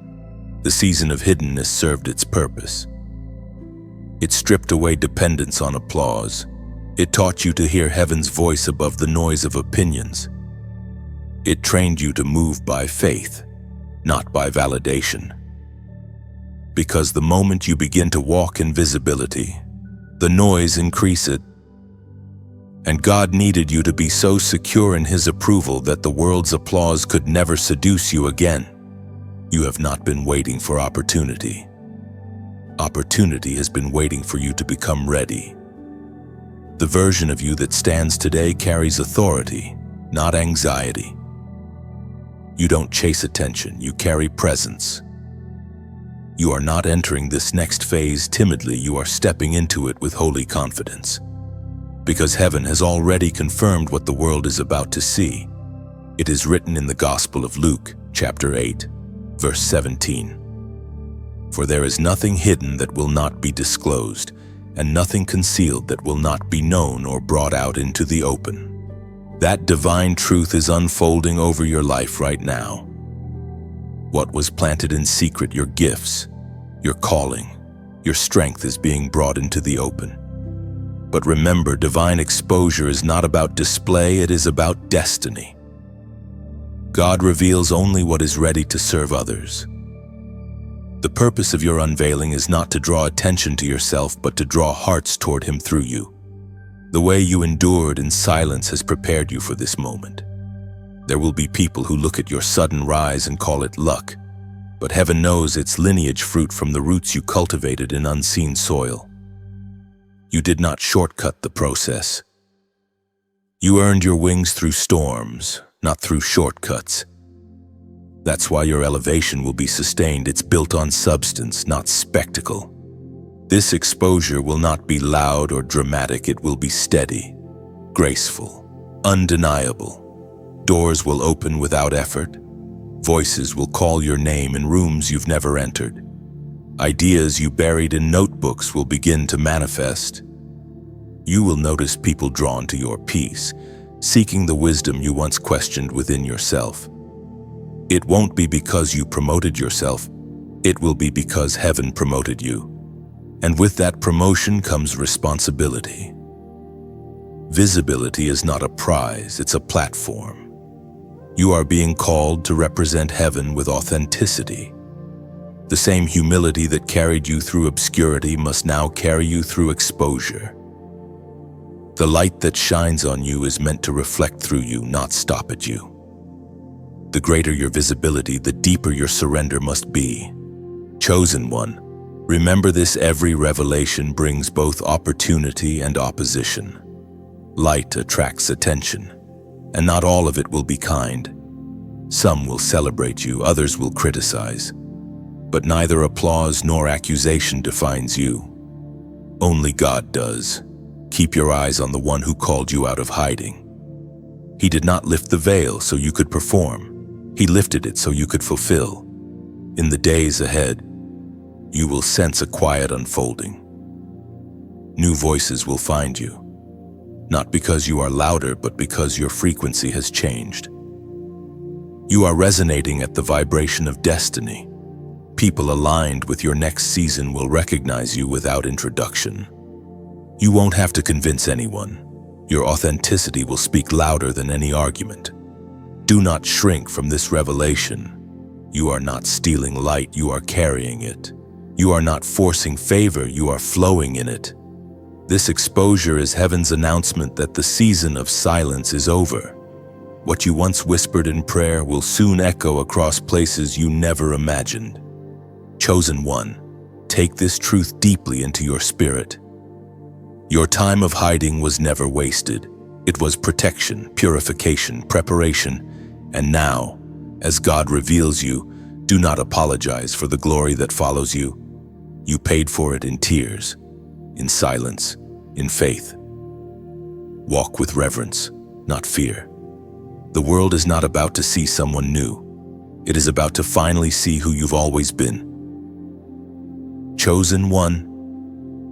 The season of hiddenness served its purpose. It stripped away dependence on applause. It taught you to hear heaven's voice above the noise of opinions. It trained you to move by faith, not by validation. Because the moment you begin to walk in visibility, the noise increases. And God needed you to be so secure in His approval that the world's applause could never seduce you again. You have not been waiting for opportunity. Opportunity has been waiting for you to become ready. The version of you that stands today carries authority, not anxiety. You don't chase attention, you carry presence. You are not entering this next phase timidly, you are stepping into it with holy confidence. Because heaven has already confirmed what the world is about to see. It is written in the Gospel of Luke, chapter 8, verse 17. For there is nothing hidden that will not be disclosed, and nothing concealed that will not be known or brought out into the open. That divine truth is unfolding over your life right now. What was planted in secret, your gifts, your calling, your strength is being brought into the open. But remember, divine exposure is not about display, it is about destiny. God reveals only what is ready to serve others. The purpose of your unveiling is not to draw attention to yourself, but to draw hearts toward Him through you. The way you endured in silence has prepared you for this moment. There will be people who look at your sudden rise and call it luck, but heaven knows it's lineage fruit from the roots you cultivated in unseen soil. You did not shortcut the process. You earned your wings through storms, not through shortcuts. That's why your elevation will be sustained. It's built on substance, not spectacle. This exposure will not be loud or dramatic, it will be steady, graceful, undeniable. Doors will open without effort. Voices will call your name in rooms you've never entered. Ideas you buried in notebooks will begin to manifest. You will notice people drawn to your peace, seeking the wisdom you once questioned within yourself. It won't be because you promoted yourself. It will be because heaven promoted you. And with that promotion comes responsibility. Visibility is not a prize, it's a platform. You are being called to represent heaven with authenticity. The same humility that carried you through obscurity must now carry you through exposure. The light that shines on you is meant to reflect through you, not stop at you. The greater your visibility, the deeper your surrender must be. Chosen one, remember this: every revelation brings both opportunity and opposition. Light attracts attention, and not all of it will be kind. Some will celebrate you, others will criticize. But neither applause nor accusation defines you. Only God does. Keep your eyes on the one who called you out of hiding. He did not lift the veil so you could perform. He lifted it so you could fulfill. In the days ahead, you will sense a quiet unfolding. New voices will find you, not because you are louder, but because your frequency has changed. You are resonating at the vibration of destiny. People aligned with your next season will recognize you without introduction. You won't have to convince anyone. Your authenticity will speak louder than any argument. Do not shrink from this revelation. You are not stealing light, you are carrying it. You are not forcing favor, you are flowing in it. This exposure is heaven's announcement that the season of silence is over. What you once whispered in prayer will soon echo across places you never imagined. Chosen one, take this truth deeply into your spirit. Your time of hiding was never wasted. It was protection, purification, preparation, and now, as God reveals you, do not apologize for the glory that follows you. You paid for it in tears, in silence, in faith. Walk with reverence, not fear. The world is not about to see someone new. It is about to finally see who you've always been. Chosen one,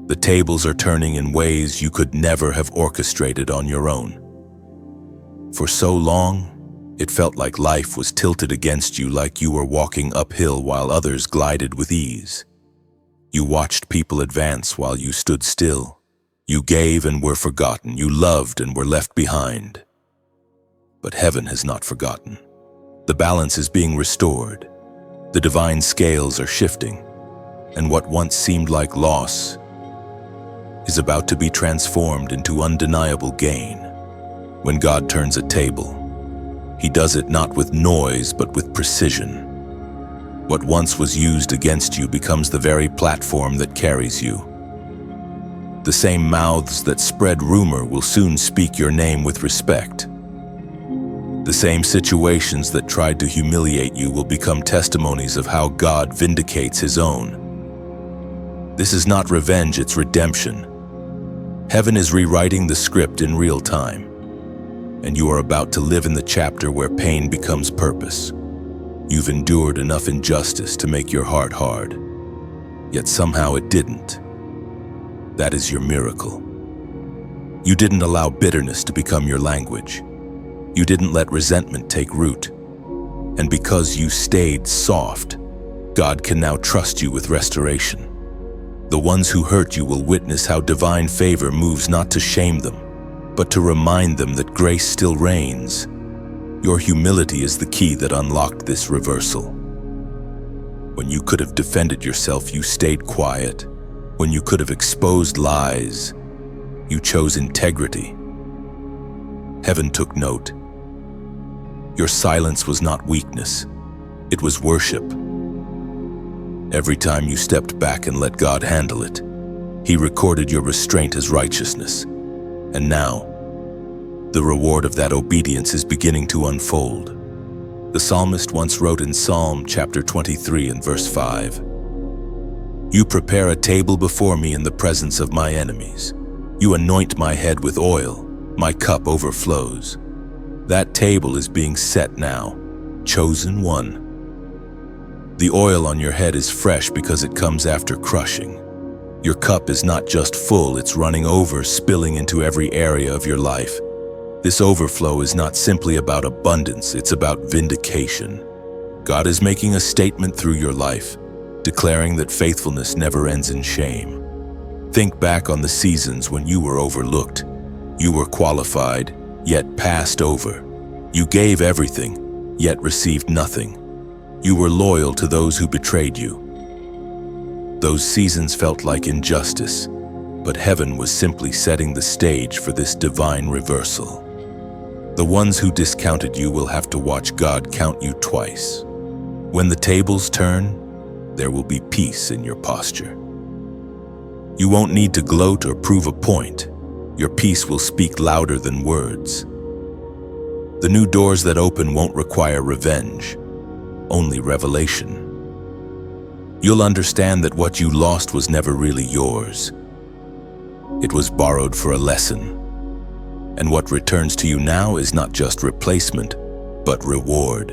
the tables are turning in ways you could never have orchestrated on your own. For so long, it felt like life was tilted against you, like you were walking uphill while others glided with ease. You watched people advance while you stood still. You gave and were forgotten. You loved and were left behind. But heaven has not forgotten. The balance is being restored. The divine scales are shifting, and what once seemed like loss is about to be transformed into undeniable gain. When God turns a table, He does it not with noise, but with precision. What once was used against you becomes the very platform that carries you. The same mouths that spread rumor will soon speak your name with respect. The same situations that tried to humiliate you will become testimonies of how God vindicates His own. This is not revenge, it's redemption. Heaven is rewriting the script in real time, and you are about to live in the chapter where pain becomes purpose. You've endured enough injustice to make your heart hard, yet somehow it didn't. That is your miracle. You didn't allow bitterness to become your language. You didn't let resentment take root. And because you stayed soft, God can now trust you with restoration. The ones who hurt you will witness how divine favor moves not to shame them, but to remind them that grace still reigns. Your humility is the key that unlocked this reversal. When you could have defended yourself, you stayed quiet. When you could have exposed lies, you chose integrity. Heaven took note. Your silence was not weakness, it was worship. Every time you stepped back and let God handle it, He recorded your restraint as righteousness. And now, the reward of that obedience is beginning to unfold. The psalmist once wrote in Psalm chapter 23 and verse 5, "You prepare a table before me in the presence of my enemies. You anoint my head with oil, My cup overflows. That table is being set now. Chosen one. The oil on your head is fresh because it comes after crushing. Your cup is not just full, it's running over, spilling into every area of your life. This overflow is not simply about abundance, it's about vindication. God is making a statement through your life, declaring that faithfulness never ends in shame. Think back on the seasons when you were overlooked. You were qualified, yet passed over. You gave everything, yet received nothing. You were loyal to those who betrayed you. Those seasons felt like injustice, but heaven was simply setting the stage for this divine reversal. The ones who discounted you will have to watch God count you twice. When the tables turn, there will be peace in your posture. You won't need to gloat or prove a point. Your peace will speak louder than words. The new doors that open won't require revenge, only revelation. You'll understand that what you lost was never really yours. It was borrowed for a lesson. And what returns to you now is not just replacement, but reward.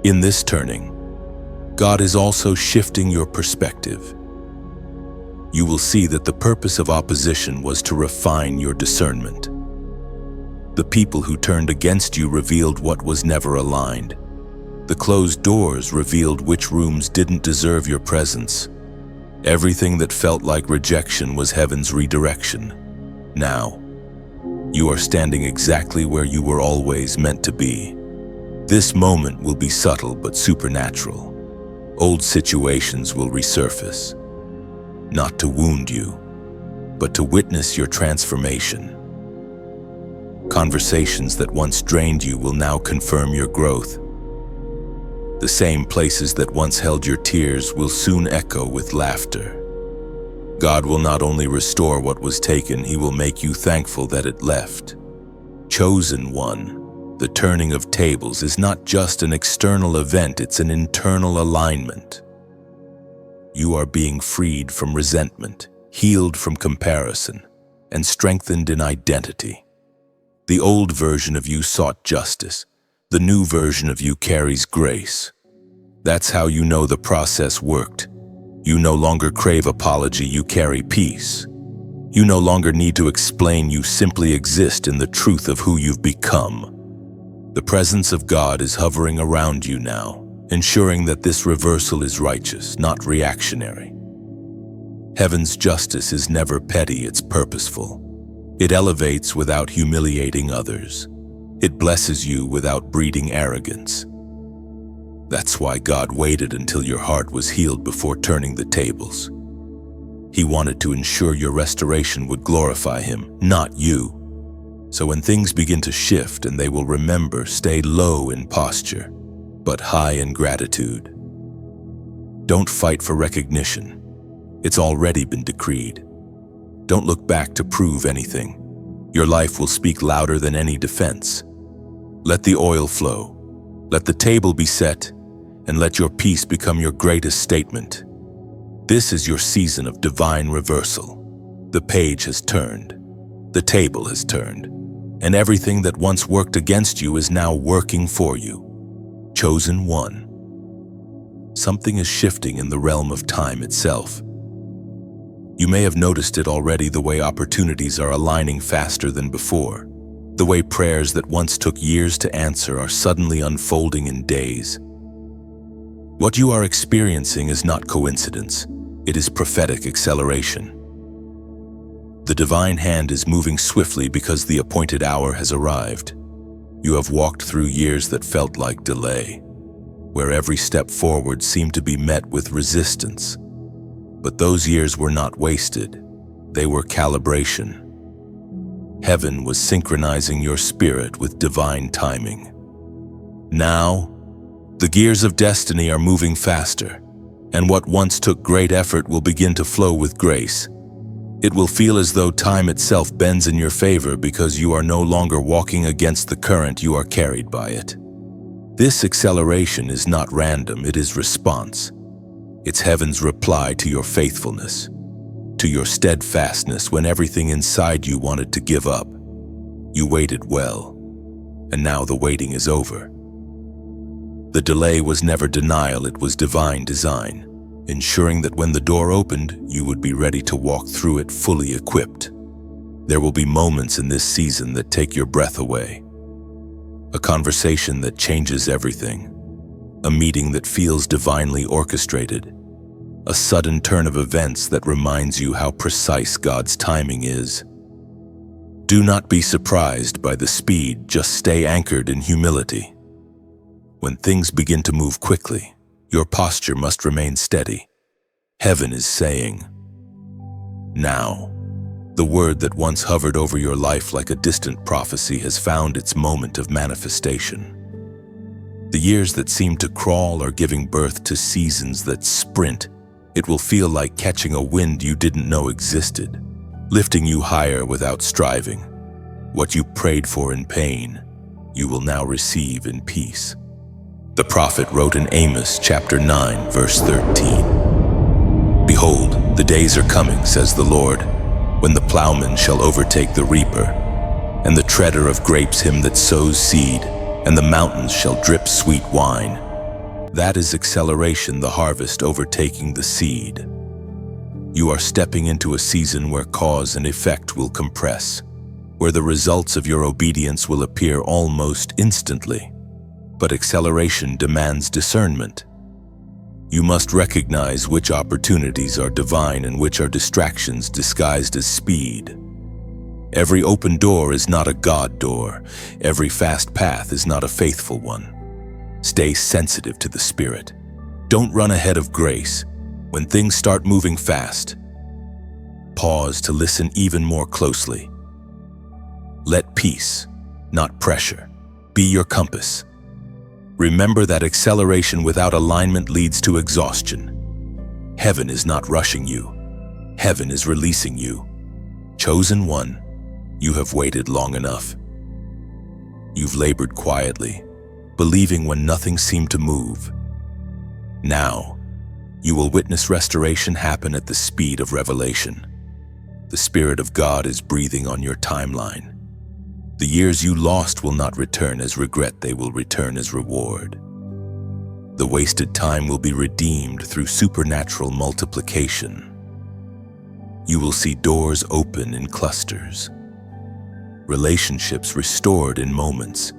In this turning, God is also shifting your perspective. You will see that the purpose of opposition was to refine your discernment. The people who turned against you revealed what was never aligned. The closed doors revealed which rooms didn't deserve your presence. Everything that felt like rejection was heaven's redirection. Now, you are standing exactly where you were always meant to be. This moment will be subtle but supernatural. Old situations will resurface, not to wound you, but to witness your transformation. Conversations that once drained you will now confirm your growth. The same places that once held your tears will soon echo with laughter. God will not only restore what was taken, He will make you thankful that it left. Chosen one, the turning of tables is not just an external event, it's an internal alignment. You are being freed from resentment, healed from comparison, and strengthened in identity. The old version of you sought justice. The new version of you carries grace. That's how you know the process worked. You no longer crave apology, you carry peace. You no longer need to explain, you simply exist in the truth of who you've become. The presence of God is hovering around you now, ensuring that this reversal is righteous, not reactionary. Heaven's justice is never petty, it's purposeful. It elevates without humiliating others. It blesses you without breeding arrogance. That's why God waited until your heart was healed before turning the tables. He wanted to ensure your restoration would glorify Him, not you. So when things begin to shift, and they will remember, stay low in posture, but high in gratitude. Don't fight for recognition. It's already been decreed. Don't look back to prove anything. Your life will speak louder than any defense. Let the oil flow. Let the table be set, and let your peace become your greatest statement. This is your season of divine reversal. The page has turned. The table has turned. And everything that once worked against you is now working for you. Chosen one. Something is shifting in the realm of time itself. You may have noticed it already, the way opportunities are aligning faster than before. The way prayers that once took years to answer are suddenly unfolding in days. What you are experiencing is not coincidence. It is prophetic acceleration. The divine hand is moving swiftly because the appointed hour has arrived. You have walked through years that felt like delay, where every step forward seemed to be met with resistance. But those years were not wasted. They were calibration. Heaven was synchronizing your spirit with divine timing. Now, the gears of destiny are moving faster, and what once took great effort will begin to flow with grace. It will feel as though time itself bends in your favor because you are no longer walking against the current, you are carried by it. This acceleration is not random, it is response. It's heaven's reply to your faithfulness, to your steadfastness when everything inside you wanted to give up. You waited well, and now the waiting is over. The delay was never denial, it was divine design, ensuring that when the door opened, you would be ready to walk through it fully equipped. There will be moments in this season that take your breath away. A conversation that changes everything. A meeting that feels divinely orchestrated. A sudden turn of events that reminds you how precise God's timing is. Do not be surprised by the speed, just stay anchored in humility. When things begin to move quickly, your posture must remain steady. Heaven is saying, now. The word that once hovered over your life like a distant prophecy has found its moment of manifestation. The years that seem to crawl are giving birth to seasons that sprint. It will feel like catching a wind you didn't know existed, lifting you higher without striving. What you prayed for in pain, you will now receive in peace. The prophet wrote in Amos chapter 9, verse 13, "Behold, the days are coming, says the Lord, when the plowman shall overtake the reaper, and the treader of grapes him that sows seed, and the mountains shall drip sweet wine." That is acceleration, the harvest overtaking the seed. You are stepping into a season where cause and effect will compress, where the results of your obedience will appear almost instantly. But acceleration demands discernment. You must recognize which opportunities are divine and which are distractions disguised as speed. Every open door is not a God door. Every fast path is not a faithful one. Stay sensitive to the Spirit. Don't run ahead of grace. When things start moving fast, pause to listen even more closely. Let peace, not pressure, be your compass. Remember that acceleration without alignment leads to exhaustion. Heaven is not rushing you. Heaven is releasing you. Chosen one, you have waited long enough. You've labored quietly, believing when nothing seemed to move. Now, you will witness restoration happen at the speed of revelation. The Spirit of God is breathing on your timeline. The years you lost will not return as regret, they will return as reward. The wasted time will be redeemed through supernatural multiplication. You will see doors open in clusters, relationships restored in moments,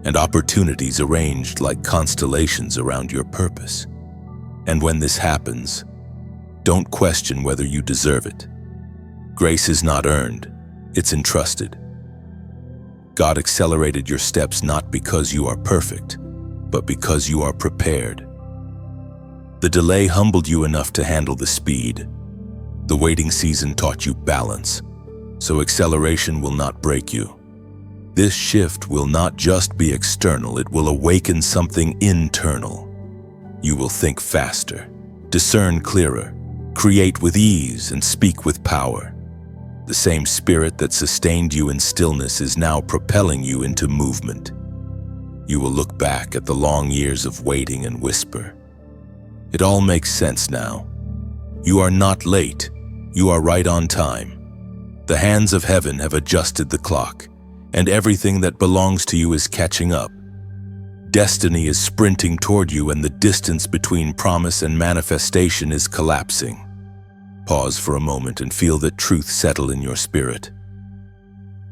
and opportunities arranged like constellations around your purpose. And when this happens, don't question whether you deserve it. Grace is not earned, it's entrusted. God accelerated your steps not because you are perfect, but because you are prepared. The delay humbled you enough to handle the speed. The waiting season taught you balance, so acceleration will not break you. This shift will not just be external, it will awaken something internal. You will think faster, discern clearer, create with ease, and speak with power. The same Spirit that sustained you in stillness is now propelling you into movement. You will look back at the long years of waiting and whisper, "It all makes sense now." You are not late, you are right on time. The hands of heaven have adjusted the clock, and everything that belongs to you is catching up. Destiny is sprinting toward you, and the distance between promise and manifestation is collapsing. Pause for a moment and feel that truth settle in your spirit.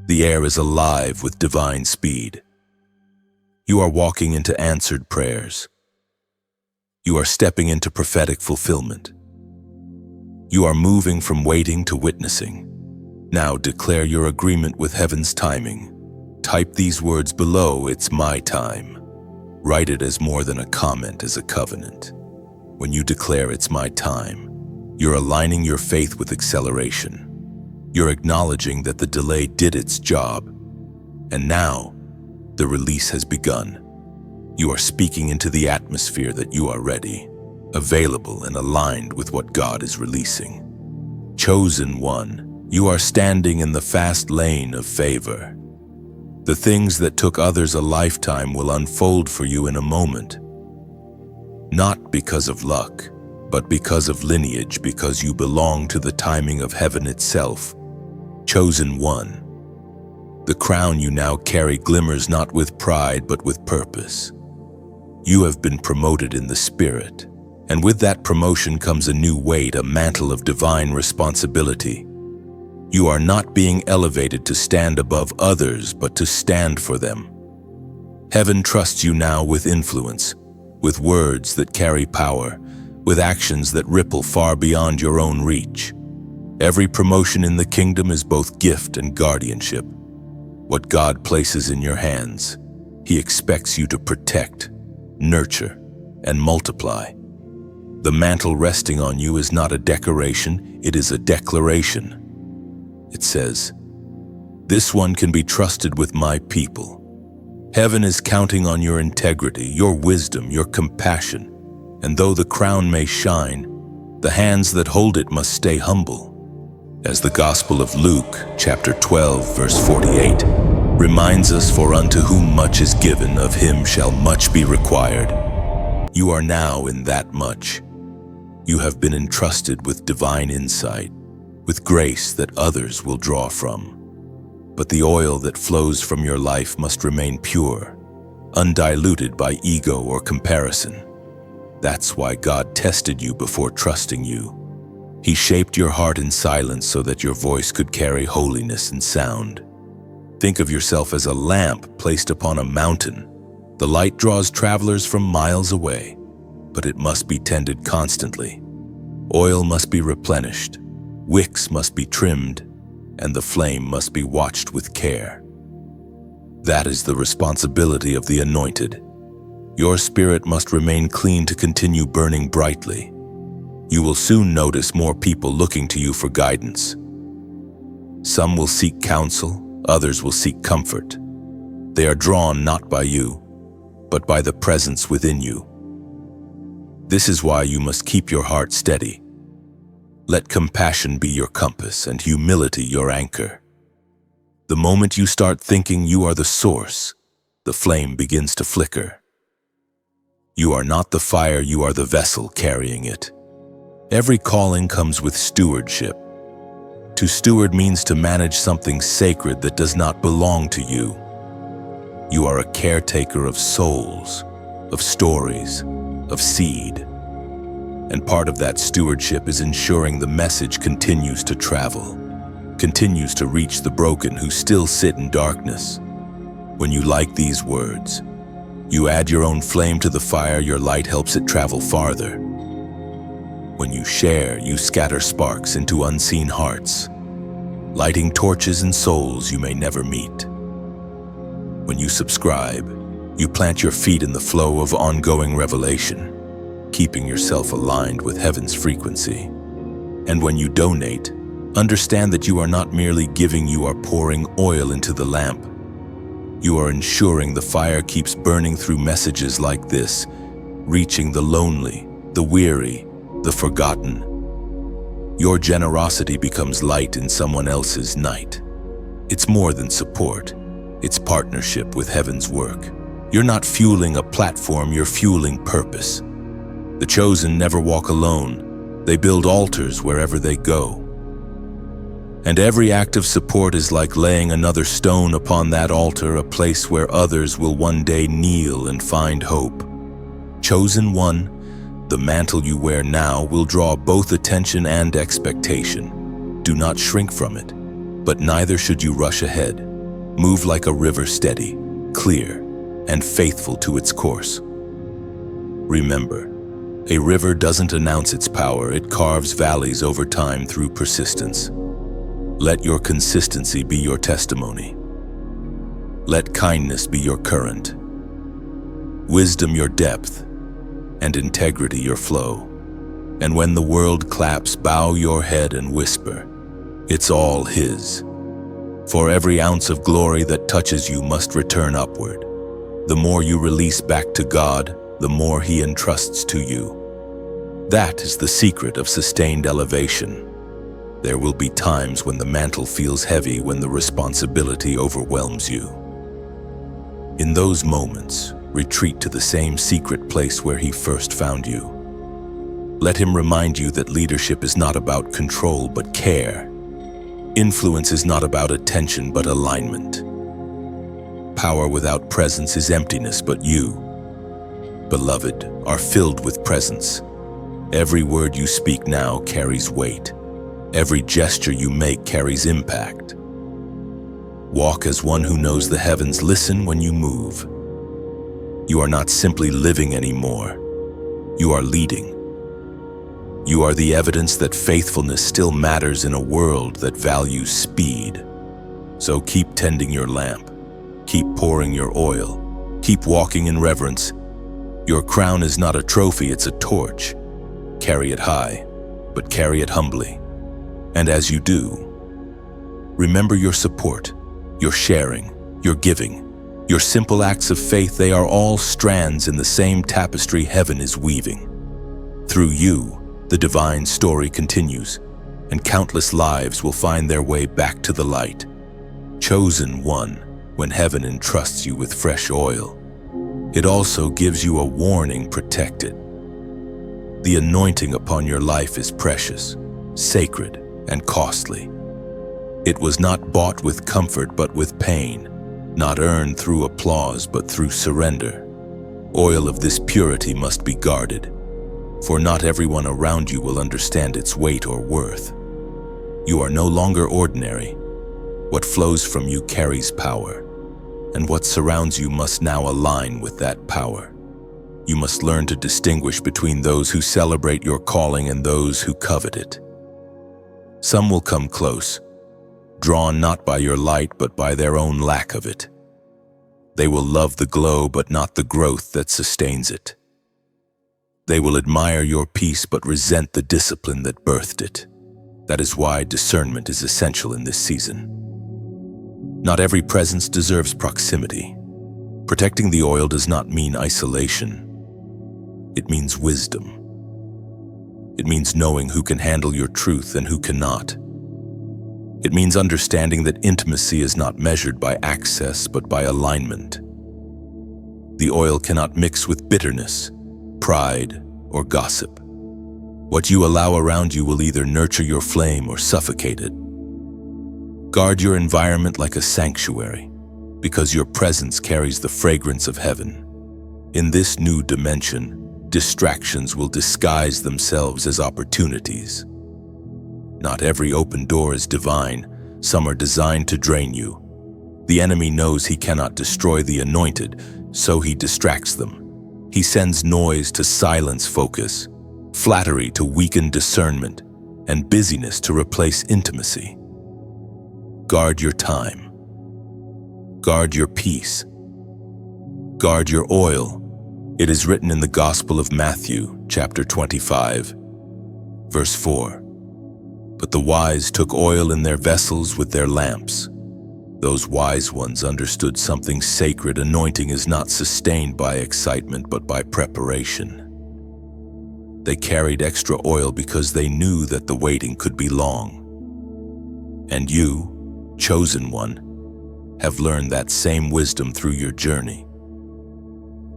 The air is alive with divine speed. You are walking into answered prayers. You are stepping into prophetic fulfillment. You are moving from waiting to witnessing. Now declare your agreement with heaven's timing. Type these words below, "It's my time." Write it as more than a comment, as a covenant. When you declare "it's my time," you're aligning your faith with acceleration. You're acknowledging that the delay did its job, and now the release has begun. You are speaking into the atmosphere that you are ready, available and aligned with what God is releasing. Chosen one, you are standing in the fast lane of favor. The things that took others a lifetime will unfold for you in a moment. Not because of luck, but because of lineage, because you belong to the timing of heaven itself. Chosen one, The crown you now carry glimmers not with pride but with purpose. You have been promoted in the Spirit, and with that promotion comes a new weight, a mantle of divine responsibility. You are not being elevated to stand above others, but to stand for them. Heaven trusts you now with influence, with words that carry power, with actions that ripple far beyond your own reach. Every promotion in the kingdom is both gift and guardianship. What God places in your hands, He expects you to protect, nurture, and multiply. The mantle resting on you is not a decoration, it is a declaration. It says, "This one can be trusted with my people." Heaven is counting on your integrity, your wisdom, your compassion. And though the crown may shine, the hands that hold it must stay humble. As the Gospel of Luke, chapter 12, verse 48, reminds us, "For unto whom much is given, of him shall much be required." You are now in that much. You have been entrusted with divine insight, with grace that others will draw from. But the oil that flows from your life must remain pure, undiluted by ego or comparison. That's why God tested you before trusting you. He shaped your heart in silence so that your voice could carry holiness and sound. Think of yourself as a lamp placed upon a mountain. The light draws travelers from miles away, but it must be tended constantly. Oil must be replenished, wicks must be trimmed, and the flame must be watched with care. That is the responsibility of the anointed. Your spirit must remain clean to continue burning brightly. You will soon notice more people looking to you for guidance. Some will seek counsel, others will seek comfort. They are drawn not by you, but by the presence within you. This is why you must keep your heart steady. Let compassion be your compass and humility your anchor. The moment you start thinking you are the source, the flame begins to flicker. You are not the fire, you are the vessel carrying it. Every calling comes with stewardship. To steward means to manage something sacred that does not belong to you. You are a caretaker of souls, of stories, of seed. And part of that stewardship is ensuring the message continues to travel, continues to reach the broken who still sit in darkness. When you like these words, you add your own flame to the fire, your light helps it travel farther. When you share, you scatter sparks into unseen hearts, lighting torches in souls you may never meet. When you subscribe, you plant your feet in the flow of ongoing revelation, keeping yourself aligned with heaven's frequency. And when you donate, understand that you are not merely giving, you are pouring oil into the lamp. You are ensuring the fire keeps burning through messages like this, reaching the lonely, the weary, the forgotten. Your generosity becomes light in someone else's night. It's more than support, it's partnership with heaven's work. You're not fueling a platform, you're fueling purpose. The chosen never walk alone. They build altars wherever they go. And every act of support is like laying another stone upon that altar, a place where others will one day kneel and find hope. Chosen one, the mantle you wear now will draw both attention and expectation. Do not shrink from it, but neither should you rush ahead. Move like a river, steady, clear, and faithful to its course. Remember, a river doesn't announce its power, it carves valleys over time through persistence. Let your consistency be your testimony. Let kindness be your current, wisdom your depth, and integrity your flow. And when the world claps, bow your head and whisper, "It's all His." For every ounce of glory that touches you must return upward. The more you release back to God, the more He entrusts to you. That is the secret of sustained elevation. There will be times when the mantle feels heavy, when the responsibility overwhelms you. In those moments, retreat to the same secret place where He first found you. Let Him remind you that leadership is not about control but care. Influence is not about attention but alignment. Power without presence is emptiness, but you, beloved, are filled with presence. Every word you speak now carries weight. Every gesture you make carries impact. Walk as one who knows the heavens. Listen when you move. You are not simply living anymore. You are leading. You are the evidence that faithfulness still matters in a world that values speed. So keep tending your lamp. Keep pouring your oil. Keep walking in reverence. Your crown is not a trophy, it's a torch. Carry it high, but carry it humbly. And as you do, remember your support, your sharing, your giving, your simple acts of faith. They are all strands in the same tapestry heaven is weaving. Through you, the divine story continues, and countless lives will find their way back to the light. Chosen one, when heaven entrusts you with fresh oil, it also gives you a warning: protect it. The anointing upon your life is precious, sacred, and costly. It was not bought with comfort but with pain, not earned through applause but through surrender. Oil of this purity must be guarded, for not everyone around you will understand its weight or worth. You are no longer ordinary. What flows from you carries power, and what surrounds you must now align with that power. You must learn to distinguish between those who celebrate your calling and those who covet it. Some will come close, drawn not by your light but by their own lack of it. They will love the glow but not the growth that sustains it. They will admire your peace but resent the discipline that birthed it. That is why discernment is essential in this season. Not every presence deserves proximity. Protecting the oil does not mean isolation. It means wisdom. It means knowing who can handle your truth and who cannot. It means understanding that intimacy is not measured by access but by alignment. The oil cannot mix with bitterness, pride, or gossip. What you allow around you will either nurture your flame or suffocate it. Guard your environment like a sanctuary, because your presence carries the fragrance of heaven. In this new dimension, distractions will disguise themselves as opportunities. Not every open door is divine. Some are designed to drain you. The enemy knows he cannot destroy the anointed, so he distracts them. He sends noise to silence focus, flattery to weaken discernment, and busyness to replace intimacy. Guard your time. Guard your peace. Guard your oil. It is written in the Gospel of Matthew, chapter 25, verse 4. But the wise took oil in their vessels with their lamps. Those wise ones understood something sacred. Anointing is not sustained by excitement, but by preparation. They carried extra oil because they knew that the waiting could be long. And you, chosen one, have learned that same wisdom through your journey.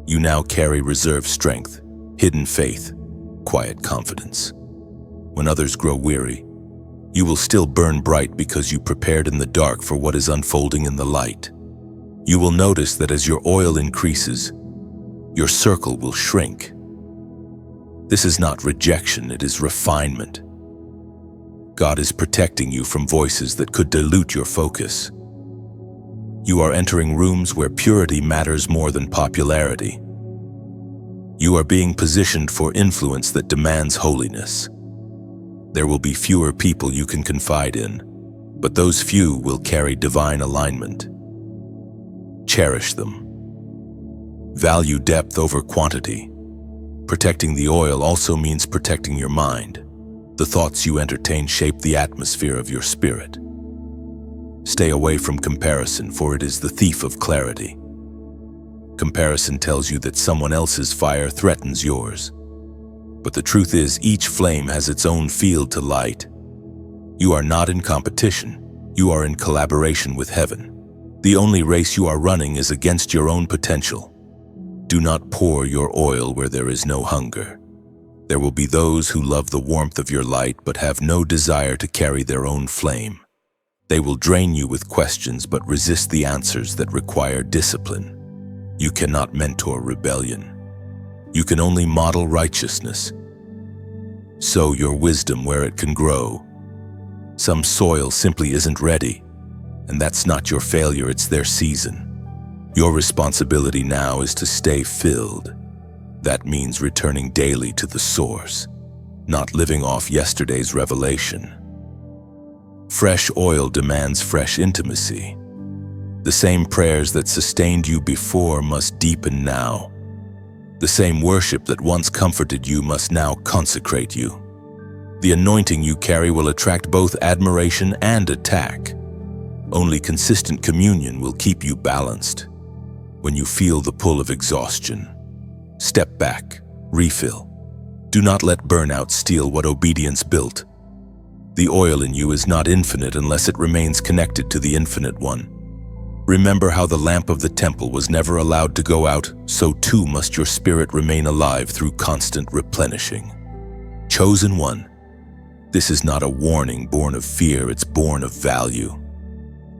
You now carry reserve strength, hidden faith, quiet confidence. When others grow weary, you will still burn bright because you prepared in the dark for what is unfolding in the light. You will notice that as your oil increases, your circle will shrink. This is not rejection, it is refinement. God is protecting you from voices that could dilute your focus. You are entering rooms where purity matters more than popularity. You are being positioned for influence that demands holiness. There will be fewer people you can confide in, but those few will carry divine alignment. Cherish them. Value depth over quantity. Protecting the oil also means protecting your mind. The thoughts you entertain shape the atmosphere of your spirit. Stay away from comparison, for it is the thief of clarity. Comparison tells you that someone else's fire threatens yours. But the truth is, each flame has its own field to light. You are not in competition. You are in collaboration with heaven. The only race you are running is against your own potential. Do not pour your oil where there is no hunger. There will be those who love the warmth of your light but have no desire to carry their own flame. They will drain you with questions but resist the answers that require discipline. You cannot mentor rebellion. You can only model righteousness. Sow your wisdom where it can grow. Some soil simply isn't ready, and that's not your failure, it's their season. Your responsibility now is to stay filled. That means returning daily to the source, not living off yesterday's revelation. Fresh oil demands fresh intimacy. The same prayers that sustained you before must deepen now. The same worship that once comforted you must now consecrate you. The anointing you carry will attract both admiration and attack. Only consistent communion will keep you balanced. When you feel the pull of exhaustion, step back, refill. Do not let burnout steal what obedience built. The oil in you is not infinite unless it remains connected to the infinite one. Remember how the lamp of the temple was never allowed to go out, so too must your spirit remain alive through constant replenishing. Chosen one, this is not a warning born of fear, it's born of value.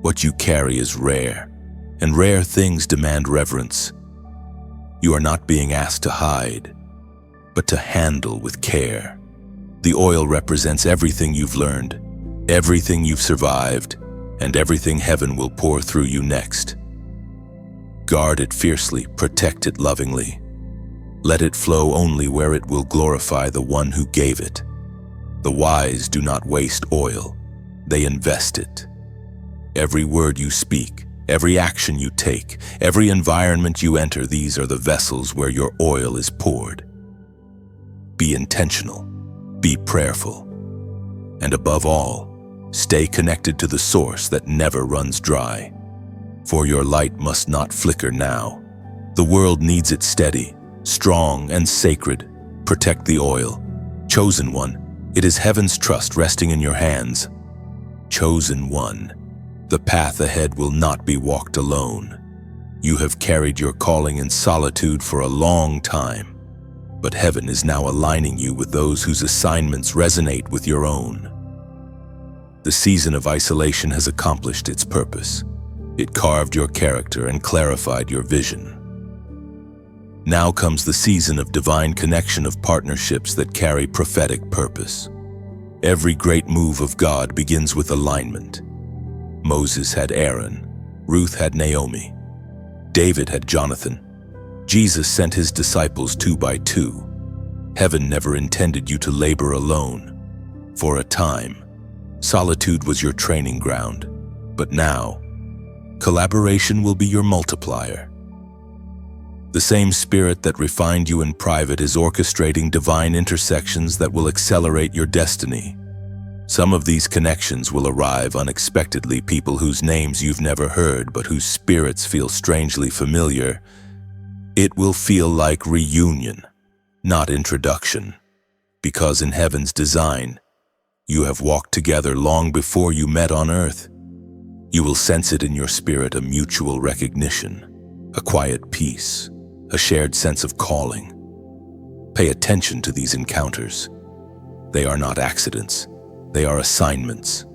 What you carry is rare, and rare things demand reverence. You are not being asked to hide, but to handle with care. The oil represents everything you've learned, everything you've survived, and everything heaven will pour through you next. Guard it fiercely, protect it lovingly. Let it flow only where it will glorify the one who gave it. The wise do not waste oil, they invest it. Every word you speak, every action you take, every environment you enter, these are the vessels where your oil is poured. Be intentional, be prayerful, and above all, stay connected to the source that never runs dry. For your light must not flicker now. The world needs it steady, strong, and sacred. Protect the oil. Chosen one, it is heaven's trust resting in your hands. Chosen one, the path ahead will not be walked alone. You have carried your calling in solitude for a long time, but heaven is now aligning you with those whose assignments resonate with your own. The season of isolation has accomplished its purpose. It carved your character and clarified your vision. Now comes the season of divine connection, of partnerships that carry prophetic purpose. Every great move of God begins with alignment. Moses had Aaron, Ruth had Naomi, David had Jonathan. Jesus sent his disciples 2 by 2. Heaven never intended you to labor alone. For a time, solitude was your training ground, but now, collaboration will be your multiplier. The same spirit that refined you in private is orchestrating divine intersections that will accelerate your destiny. Some of these connections will arrive unexpectedly, people whose names you've never heard but whose spirits feel strangely familiar. It will feel like reunion, not introduction, because in heaven's design, you have walked together long before you met on earth. You will sense it in your spirit, a mutual recognition, a quiet peace, a shared sense of calling. Pay attention to these encounters. They are not accidents, they are assignments.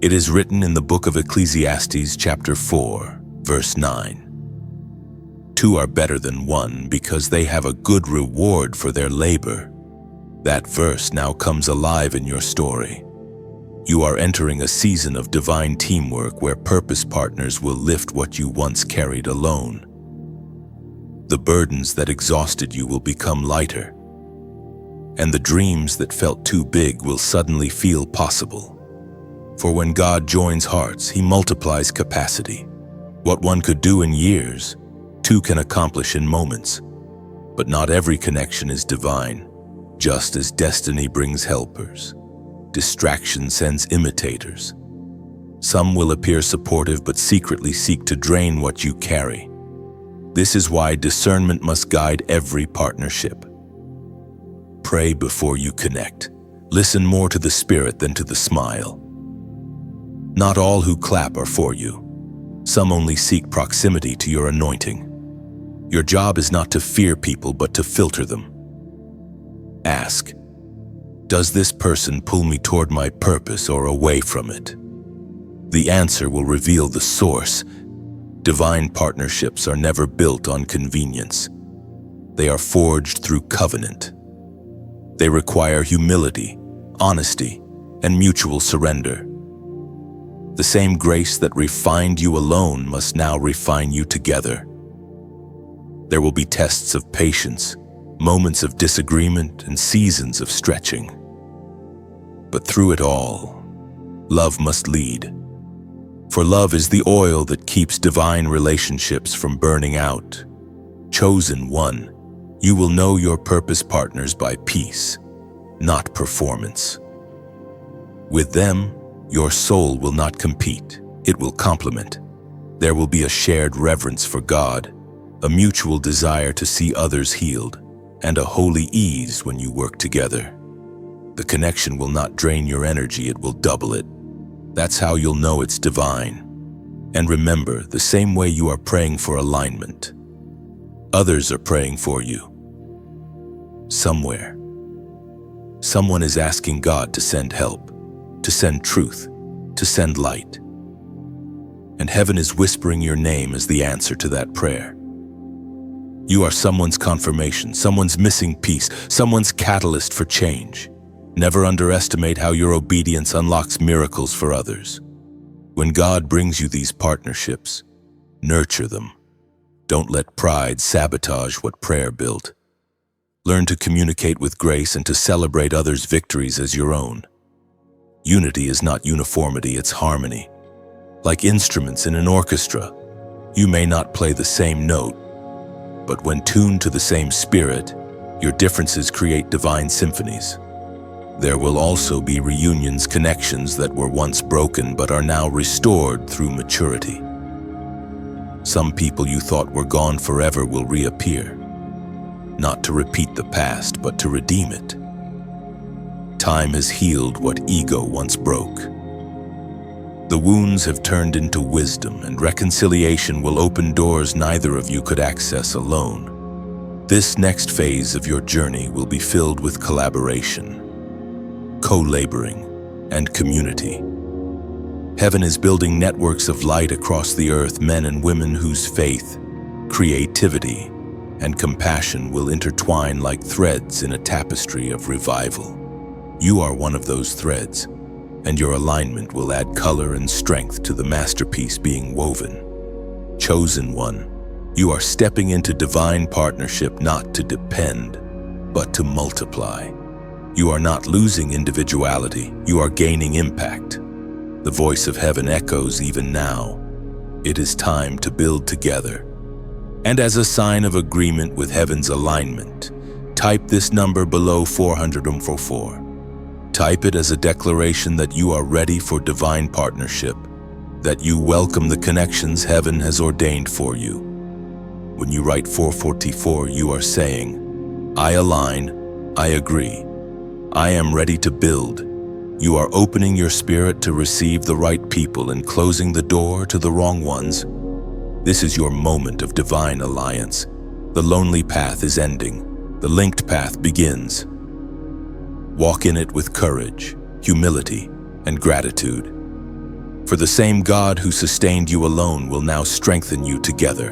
It is written in the book of Ecclesiastes chapter 4, verse 9. 2 are better than 1 because they have a good reward for their labor. That verse now comes alive in your story. You are entering a season of divine teamwork where purpose partners will lift what you once carried alone. The burdens that exhausted you will become lighter, and the dreams that felt too big will suddenly feel possible. For when God joins hearts, He multiplies capacity. What one could do in years, 2 can accomplish in moments. But not every connection is divine. Just as destiny brings helpers, distraction sends imitators. Some will appear supportive but secretly seek to drain what you carry. This is why discernment must guide every partnership. Pray before you connect. Listen more to the spirit than to the smile. Not all who clap are for you. Some only seek proximity to your anointing. Your job is not to fear people, but to filter them. Ask, does this person pull me toward my purpose or away from it? The answer will reveal the source. Divine partnerships are never built on convenience. They are forged through covenant. They require humility, honesty, and mutual surrender. The same grace that refined you alone must now refine you together. There will be tests of patience, moments of disagreement, and seasons of stretching. But through it all, love must lead. For love is the oil that keeps divine relationships from burning out. Chosen one, you will know your purpose partners by peace, not performance. With them, your soul will not compete, it will complement. There will be a shared reverence for God, a mutual desire to see others healed, and a holy ease when you work together. The connection will not drain your energy, it will double it. That's how you'll know it's divine. And remember, the same way you are praying for alignment, others are praying for you. Somewhere, someone is asking God to send help, to send truth, to send light. And heaven is whispering your name as the answer to that prayer. You are someone's confirmation, someone's missing piece, someone's catalyst for change. Never underestimate how your obedience unlocks miracles for others. When God brings you these partnerships, nurture them. Don't let pride sabotage what prayer built. Learn to communicate with grace and to celebrate others' victories as your own. Unity is not uniformity, it's harmony. Like instruments in an orchestra, you may not play the same note, but when tuned to the same spirit, your differences create divine symphonies. There will also be reunions, connections that were once broken but are now restored through maturity. Some people you thought were gone forever will reappear, not to repeat the past, but to redeem it. Time has healed what ego once broke. The wounds have turned into wisdom, and reconciliation will open doors neither of you could access alone. This next phase of your journey will be filled with collaboration, co-laboring, and community. Heaven is building networks of light across the earth, men and women whose faith, creativity, and compassion will intertwine like threads in a tapestry of revival. You are one of those threads, and your alignment will add color and strength to the masterpiece being woven. Chosen one, you are stepping into divine partnership not to depend, but to multiply. You are not losing individuality, you are gaining impact. The voice of heaven echoes even now. It is time to build together. And as a sign of agreement with heaven's alignment, type this number below 444. Type it as a declaration that you are ready for divine partnership, that you welcome the connections heaven has ordained for you. When you write 444, you are saying, I align, I agree. I am ready to build. You are opening your spirit to receive the right people and closing the door to the wrong ones. This is your moment of divine alliance. The lonely path is ending. The linked path begins. Walk in it with courage, humility, and gratitude. For the same God who sustained you alone will now strengthen you together.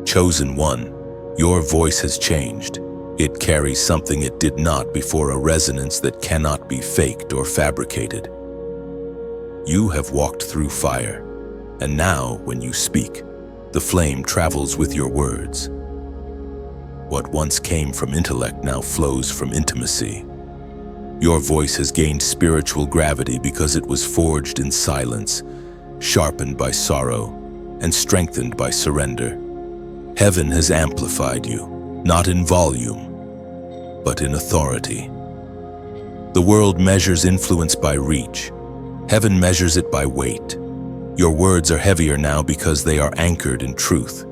Chosen one, your voice has changed. It carries something it did not before, a resonance that cannot be faked or fabricated. You have walked through fire, and now, when you speak, the flame travels with your words. What once came from intellect now flows from intimacy. Your voice has gained spiritual gravity because it was forged in silence, sharpened by sorrow, and strengthened by surrender. Heaven has amplified you, not in volume, but in authority. The world measures influence by reach. Heaven measures it by weight. Your words are heavier now because they are anchored in truth,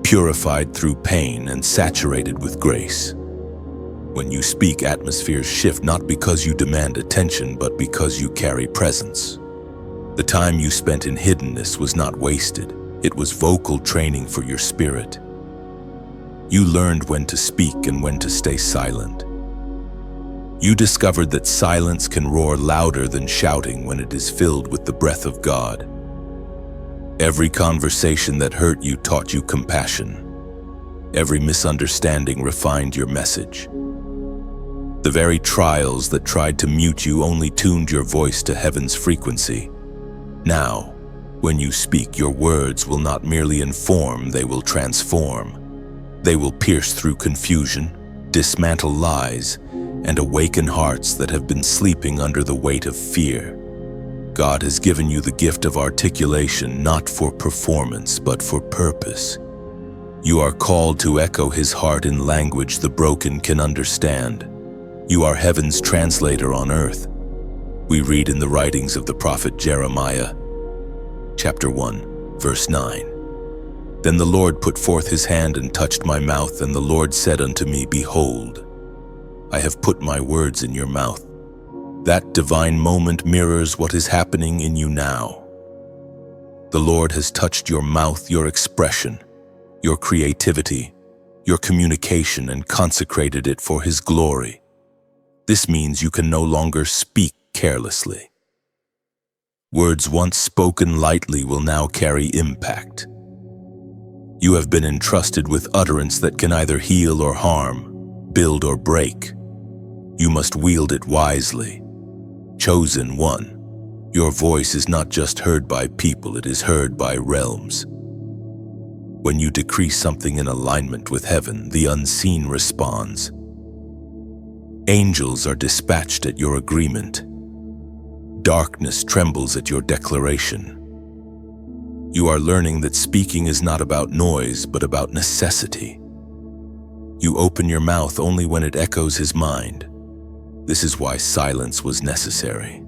purified through pain and saturated with grace. When you speak, atmospheres shift not because you demand attention, but because you carry presence. The time you spent in hiddenness was not wasted. It was vocal training for your spirit. You learned when to speak and when to stay silent. You discovered that silence can roar louder than shouting when it is filled with the breath of God. Every conversation that hurt you taught you compassion. Every misunderstanding refined your message. The very trials that tried to mute you only tuned your voice to heaven's frequency. Now, when you speak, your words will not merely inform, they will transform. They will pierce through confusion, dismantle lies, and awaken hearts that have been sleeping under the weight of fear. God has given you the gift of articulation, not for performance, but for purpose. You are called to echo His heart in language the broken can understand. You are heaven's translator on earth. We read in the writings of the prophet Jeremiah, chapter 1, verse 9. Then the Lord put forth His hand and touched my mouth, and the Lord said unto me, Behold, I have put my words in your mouth. That divine moment mirrors what is happening in you now. The Lord has touched your mouth, your expression, your creativity, your communication, and consecrated it for His glory. This means you can no longer speak carelessly. Words once spoken lightly will now carry impact. You have been entrusted with utterance that can either heal or harm, build or break. You must wield it wisely. Chosen one, your voice is not just heard by people, it is heard by realms. When you decree something in alignment with heaven, the unseen responds. Angels are dispatched at your agreement. Darkness trembles at your declaration. You are learning that speaking is not about noise, but about necessity. You open your mouth only when it echoes His mind. This is why silence was necessary.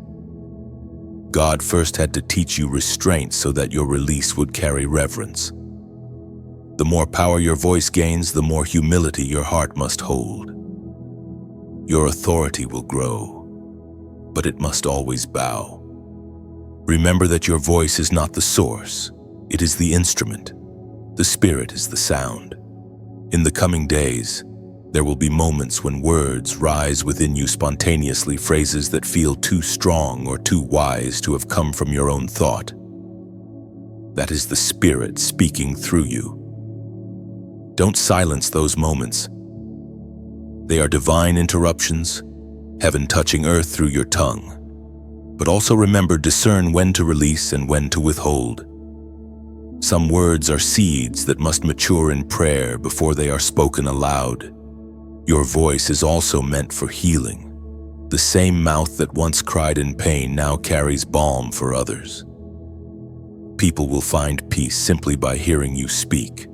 God first had to teach you restraint so that your release would carry reverence. The more power your voice gains, the more humility your heart must hold. Your authority will grow, but it must always bow. Remember that your voice is not the source, it is the instrument. The Spirit is the sound. In the coming days, there will be moments when words rise within you spontaneously, phrases that feel too strong or too wise to have come from your own thought. That is the Spirit speaking through you. Don't silence those moments. They are divine interruptions, heaven touching earth through your tongue. But also remember, discern when to release and when to withhold. Some words are seeds that must mature in prayer before they are spoken aloud. Your voice is also meant for healing. The same mouth that once cried in pain now carries balm for others. People will find peace simply by hearing you speak.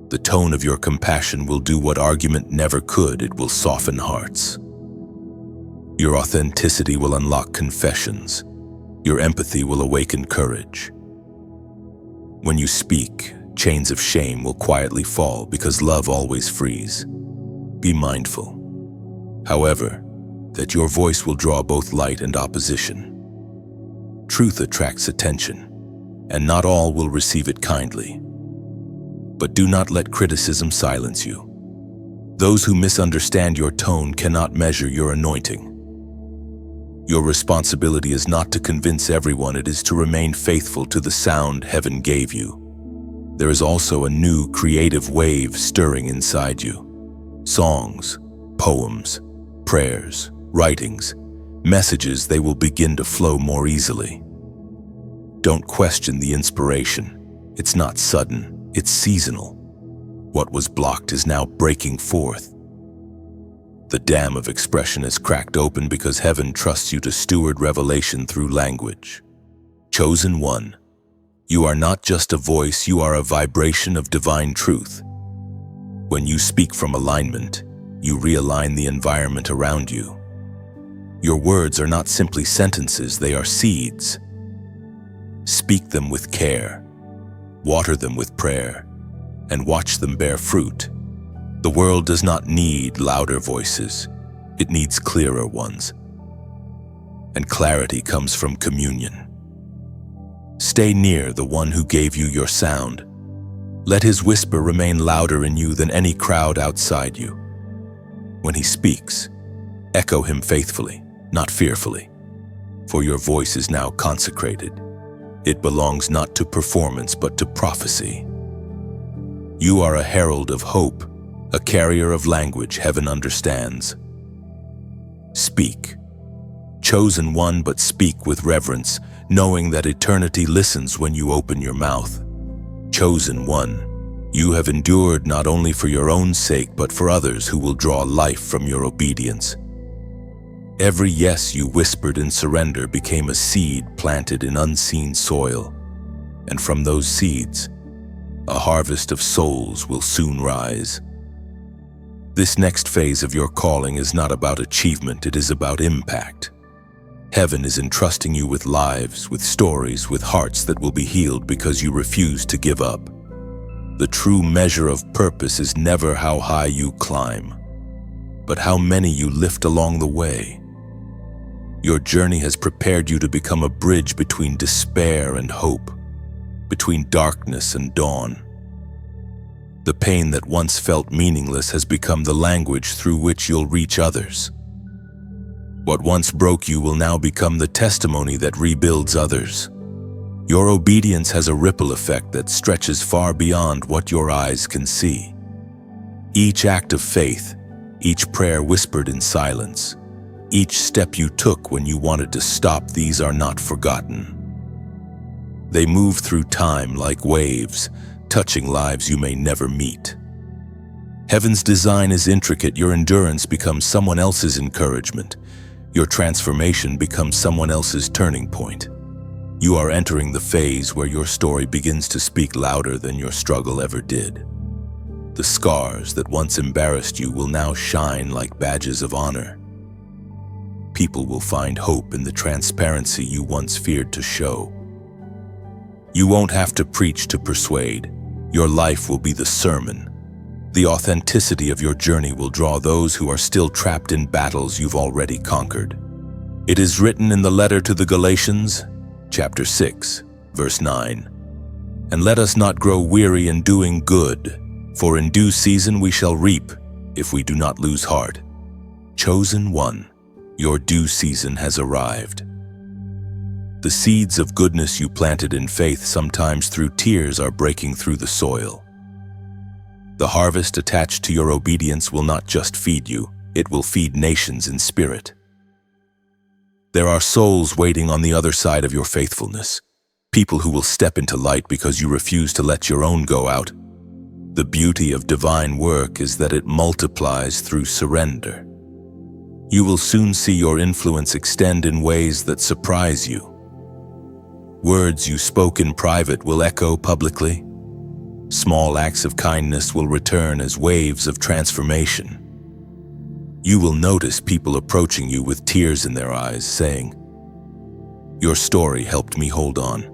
The tone of your compassion will do what argument never could. It will soften hearts. Your authenticity will unlock confessions. Your empathy will awaken courage. When you speak, chains of shame will quietly fall because love always frees. Be mindful, however, that your voice will draw both light and opposition. Truth attracts attention, and not all will receive it kindly. But do not let criticism silence you. Those who misunderstand your tone cannot measure your anointing. Your responsibility is not to convince everyone, it is to remain faithful to the sound heaven gave you. There is also a new creative wave stirring inside you. Songs, poems, prayers, writings, messages, they will begin to flow more easily. Don't question the inspiration. It's not sudden, it's seasonal. What was blocked is now breaking forth. The dam of expression is cracked open because heaven trusts you to steward revelation through language. Chosen one, you are not just a voice, you are a vibration of divine truth. When you speak from alignment, you realign the environment around you. Your words are not simply sentences, they are seeds. Speak them with care, water them with prayer, and watch them bear fruit. The world does not need louder voices, it needs clearer ones. And clarity comes from communion. Stay near the one who gave you your sound. Let his whisper remain louder in you than any crowd outside you. When he speaks, echo him faithfully, not fearfully, for your voice is now consecrated. It belongs not to performance but to prophecy. You are a herald of hope, a carrier of language heaven understands. Speak. Chosen one, but speak with reverence, knowing that eternity listens when you open your mouth. Chosen one, you have endured not only for your own sake but for others who will draw life from your obedience. Every yes you whispered in surrender became a seed planted in unseen soil, and from those seeds, a harvest of souls will soon rise. This next phase of your calling is not about achievement, it is about impact. Heaven is entrusting you with lives, with stories, with hearts that will be healed because you refuse to give up. The true measure of purpose is never how high you climb, but how many you lift along the way. Your journey has prepared you to become a bridge between despair and hope, between darkness and dawn. The pain that once felt meaningless has become the language through which you'll reach others. What once broke you will now become the testimony that rebuilds others. Your obedience has a ripple effect that stretches far beyond what your eyes can see. Each act of faith, each prayer whispered in silence, each step you took when you wanted to stop, these are not forgotten. They move through time like waves, touching lives you may never meet. Heaven's design is intricate. Your endurance becomes someone else's encouragement. Your transformation becomes someone else's turning point. You are entering the phase where your story begins to speak louder than your struggle ever did. The scars that once embarrassed you will now shine like badges of honor. People will find hope in the transparency you once feared to show. You won't have to preach to persuade. Your life will be the sermon. The authenticity of your journey will draw those who are still trapped in battles you've already conquered. It is written in the letter to the Galatians, chapter 6, verse 9. And let us not grow weary in doing good, for in due season we shall reap, if we do not lose heart. Chosen one, your due season has arrived. The seeds of goodness you planted in faith, sometimes through tears, are breaking through the soil. The harvest attached to your obedience will not just feed you, it will feed nations in spirit. There are souls waiting on the other side of your faithfulness, people who will step into light because you refuse to let your own go out. The beauty of divine work is that it multiplies through surrender. You will soon see your influence extend in ways that surprise you. Words you spoke in private will echo publicly. Small acts of kindness will return as waves of transformation. You will notice people approaching you with tears in their eyes, saying, "Your story helped me hold on."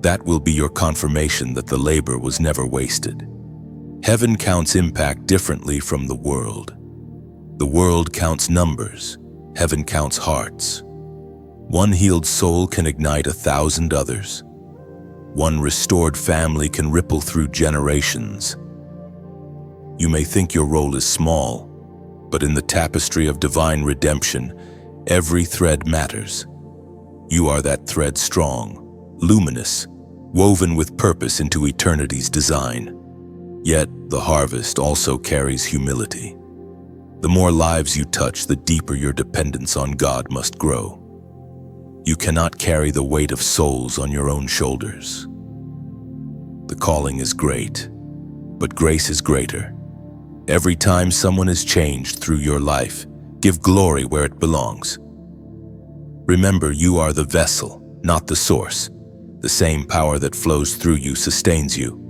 That will be your confirmation that the labor was never wasted. Heaven counts impact differently from the world. The world counts numbers, heaven counts hearts. One healed soul can ignite 1,000 others. One restored family can ripple through generations. You may think your role is small, but in the tapestry of divine redemption, every thread matters. You are that thread, strong, luminous, woven with purpose into eternity's design. Yet the harvest also carries humility. The more lives you touch, the deeper your dependence on God must grow. You cannot carry the weight of souls on your own shoulders. The calling is great, but grace is greater. Every time someone is changed through your life, give glory where it belongs. Remember, you are the vessel, not the source. The same power that flows through you sustains you.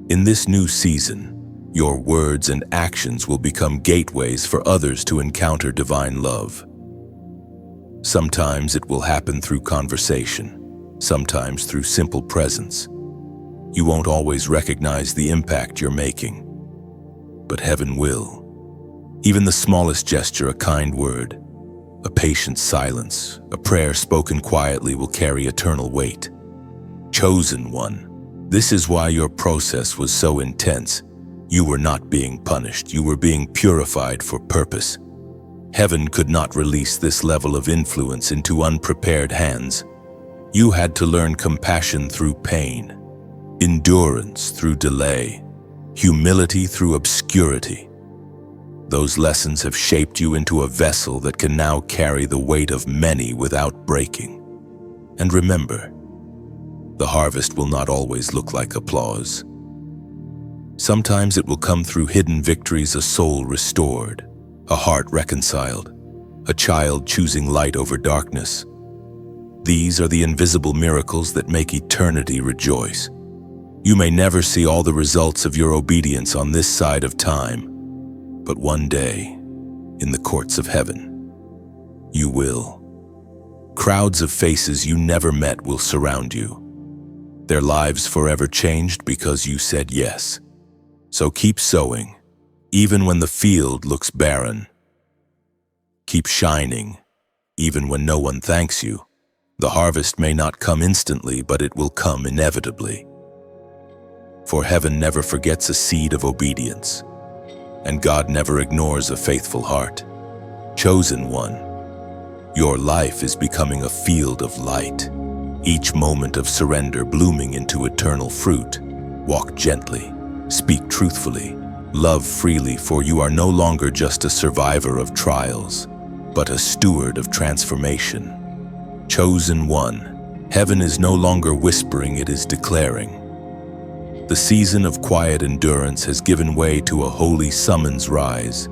In this new season, your words and actions will become gateways for others to encounter divine love. Sometimes it will happen through conversation, sometimes through simple presence. You won't always recognize the impact you're making, but heaven will. Even the smallest gesture, a kind word, a patient silence, a prayer spoken quietly will carry eternal weight. Chosen one, this is why your process was so intense. You were not being punished, you were being purified for purpose. Heaven could not release this level of influence into unprepared hands. You had to learn compassion through pain, endurance through delay, humility through obscurity. Those lessons have shaped you into a vessel that can now carry the weight of many without breaking. And remember, the harvest will not always look like applause. Sometimes it will come through hidden victories, a soul restored, a heart reconciled, a child choosing light over darkness. These are the invisible miracles that make eternity rejoice. You may never see all the results of your obedience on this side of time, but one day, in the courts of heaven, you will. Crowds of faces you never met will surround you, their lives forever changed because you said yes. So keep sowing, even when the field looks barren. Keep shining, even when no one thanks you. The harvest may not come instantly, but it will come inevitably. For heaven never forgets a seed of obedience, and God never ignores a faithful heart. Chosen one, your life is becoming a field of light, each moment of surrender blooming into eternal fruit. Walk gently, speak truthfully, love freely, for you are no longer just a survivor of trials, but a steward of transformation. Chosen one, heaven is no longer whispering, it is declaring. The season of quiet endurance has given way to a holy summons. Rise.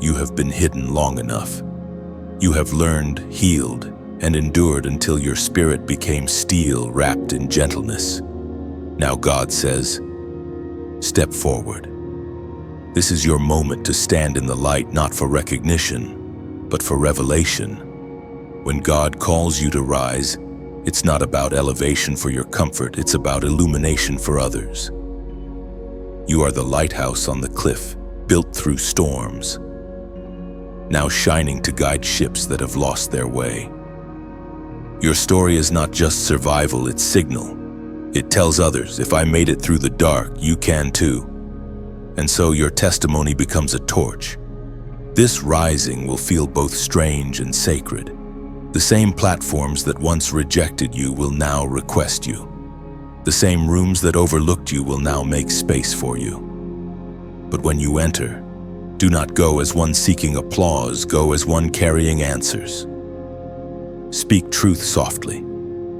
You have been hidden long enough. You have learned, healed, and endured until your spirit became steel wrapped in gentleness. Now God says, step forward. This is your moment to stand in the light, not for recognition, but for revelation. When God calls you to rise, it's not about elevation for your comfort, it's about illumination for others. You are the lighthouse on the cliff, built through storms, now shining to guide ships that have lost their way. Your story is not just survival, it's signal. It tells others, if I made it through the dark, you can too. And so your testimony becomes a torch. This rising will feel both strange and sacred. The same platforms that once rejected you will now request you. The same rooms that overlooked you will now make space for you. But when you enter, do not go as one seeking applause, go as one carrying answers. Speak truth softly,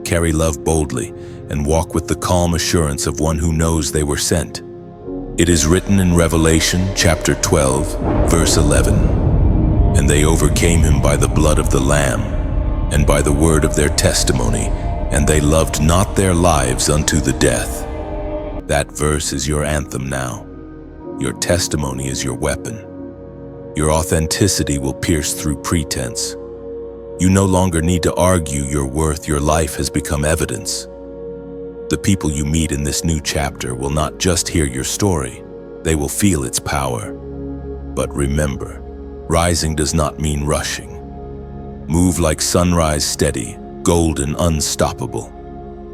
carry love boldly, and walk with the calm assurance of one who knows they were sent. It is written in Revelation chapter 12, verse 11, "And they overcame him by the blood of the Lamb, and by the word of their testimony, and they loved not their lives unto the death." That verse is your anthem now. Your testimony is your weapon. Your authenticity will pierce through pretense. You no longer need to argue your worth, your life has become evidence. The people you meet in this new chapter will not just hear your story, they will feel its power. But remember, rising does not mean rushing. Move like sunrise, steady, golden, unstoppable.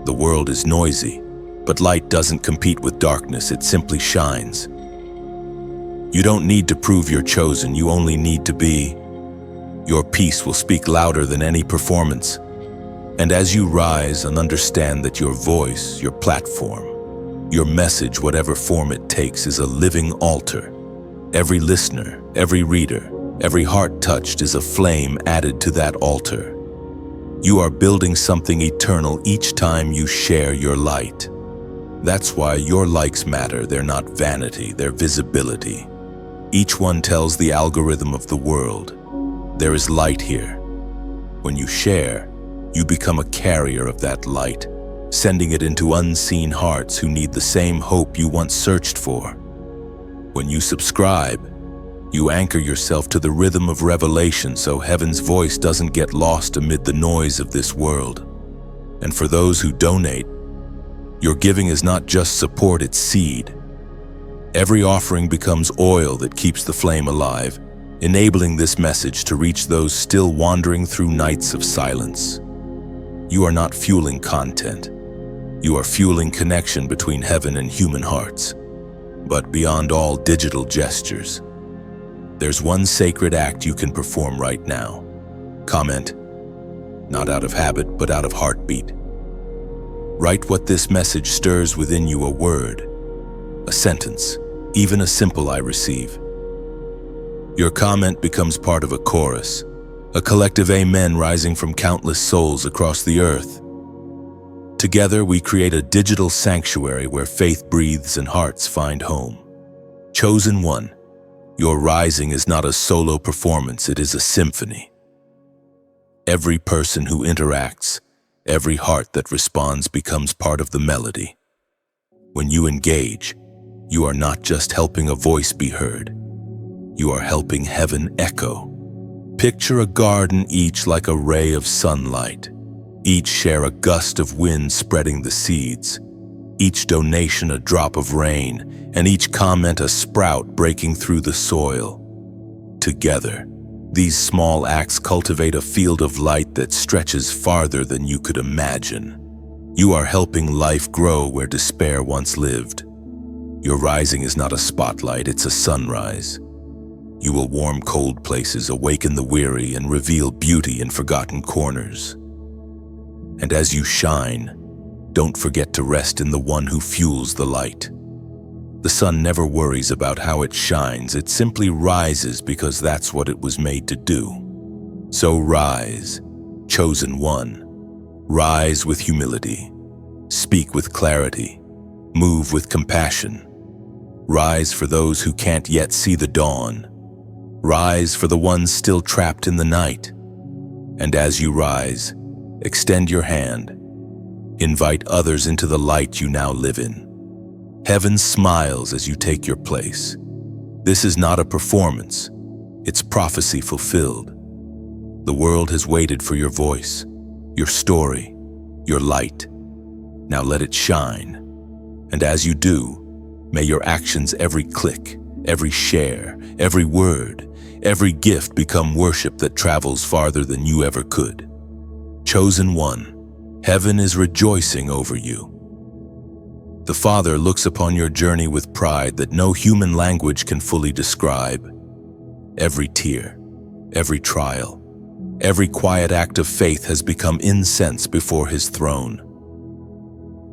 The world is noisy, but light doesn't compete with darkness, it simply shines. You don't need to prove you're chosen, you only need to be. Your peace will speak louder than any performance. And as you rise and understand that your voice, your platform, your message, whatever form it takes, is a living altar. Every listener, every reader, every heart touched is a flame added to that altar. You are building something eternal each time you share your light. That's why your likes matter. They're not vanity, they're visibility. Each one tells the algorithm of the world, there is light here. When you share, you become a carrier of that light, sending it into unseen hearts who need the same hope you once searched for. When you subscribe, you anchor yourself to the rhythm of revelation so heaven's voice doesn't get lost amid the noise of this world. And for those who donate, your giving is not just support, it's seed. Every offering becomes oil that keeps the flame alive, enabling this message to reach those still wandering through nights of silence. You are not fueling content. You are fueling connection between heaven and human hearts. But beyond all digital gestures, there's one sacred act you can perform right now. Comment, not out of habit, but out of heartbeat. Write what this message stirs within you, a word, a sentence, even a simple "I receive." Your comment becomes part of a chorus, a collective amen rising from countless souls across the earth. Together, we create a digital sanctuary where faith breathes and hearts find home. Chosen one, your rising is not a solo performance, it is a symphony. Every person who interacts, every heart that responds becomes part of the melody. When you engage, you are not just helping a voice be heard, you are helping heaven echo. Picture a garden, each like a ray of sunlight. Each share a gust of wind spreading the seeds. Each donation a drop of rain, and each comment a sprout breaking through the soil. Together, these small acts cultivate a field of light that stretches farther than you could imagine. You are helping life grow where despair once lived. Your rising is not a spotlight, it's a sunrise. You will warm cold places, awaken the weary, and reveal beauty in forgotten corners. And as you shine, don't forget to rest in the one who fuels the light. The sun never worries about how it shines, it simply rises because that's what it was made to do. So rise, chosen one. Rise with humility. Speak with clarity. Move with compassion. Rise for those who can't yet see the dawn. Rise for the ones still trapped in the night. And as you rise, extend your hand. Invite others into the light you now live in. Heaven smiles as you take your place. This is not a performance, it's prophecy fulfilled. The world has waited for your voice, your story, your light. Now let it shine. And as you do, may your actions, every click, every share, every word, every gift become worship that travels farther than you ever could. Chosen one, heaven is rejoicing over you. The Father looks upon your journey with pride that no human language can fully describe. Every tear, every trial, every quiet act of faith has become incense before His throne.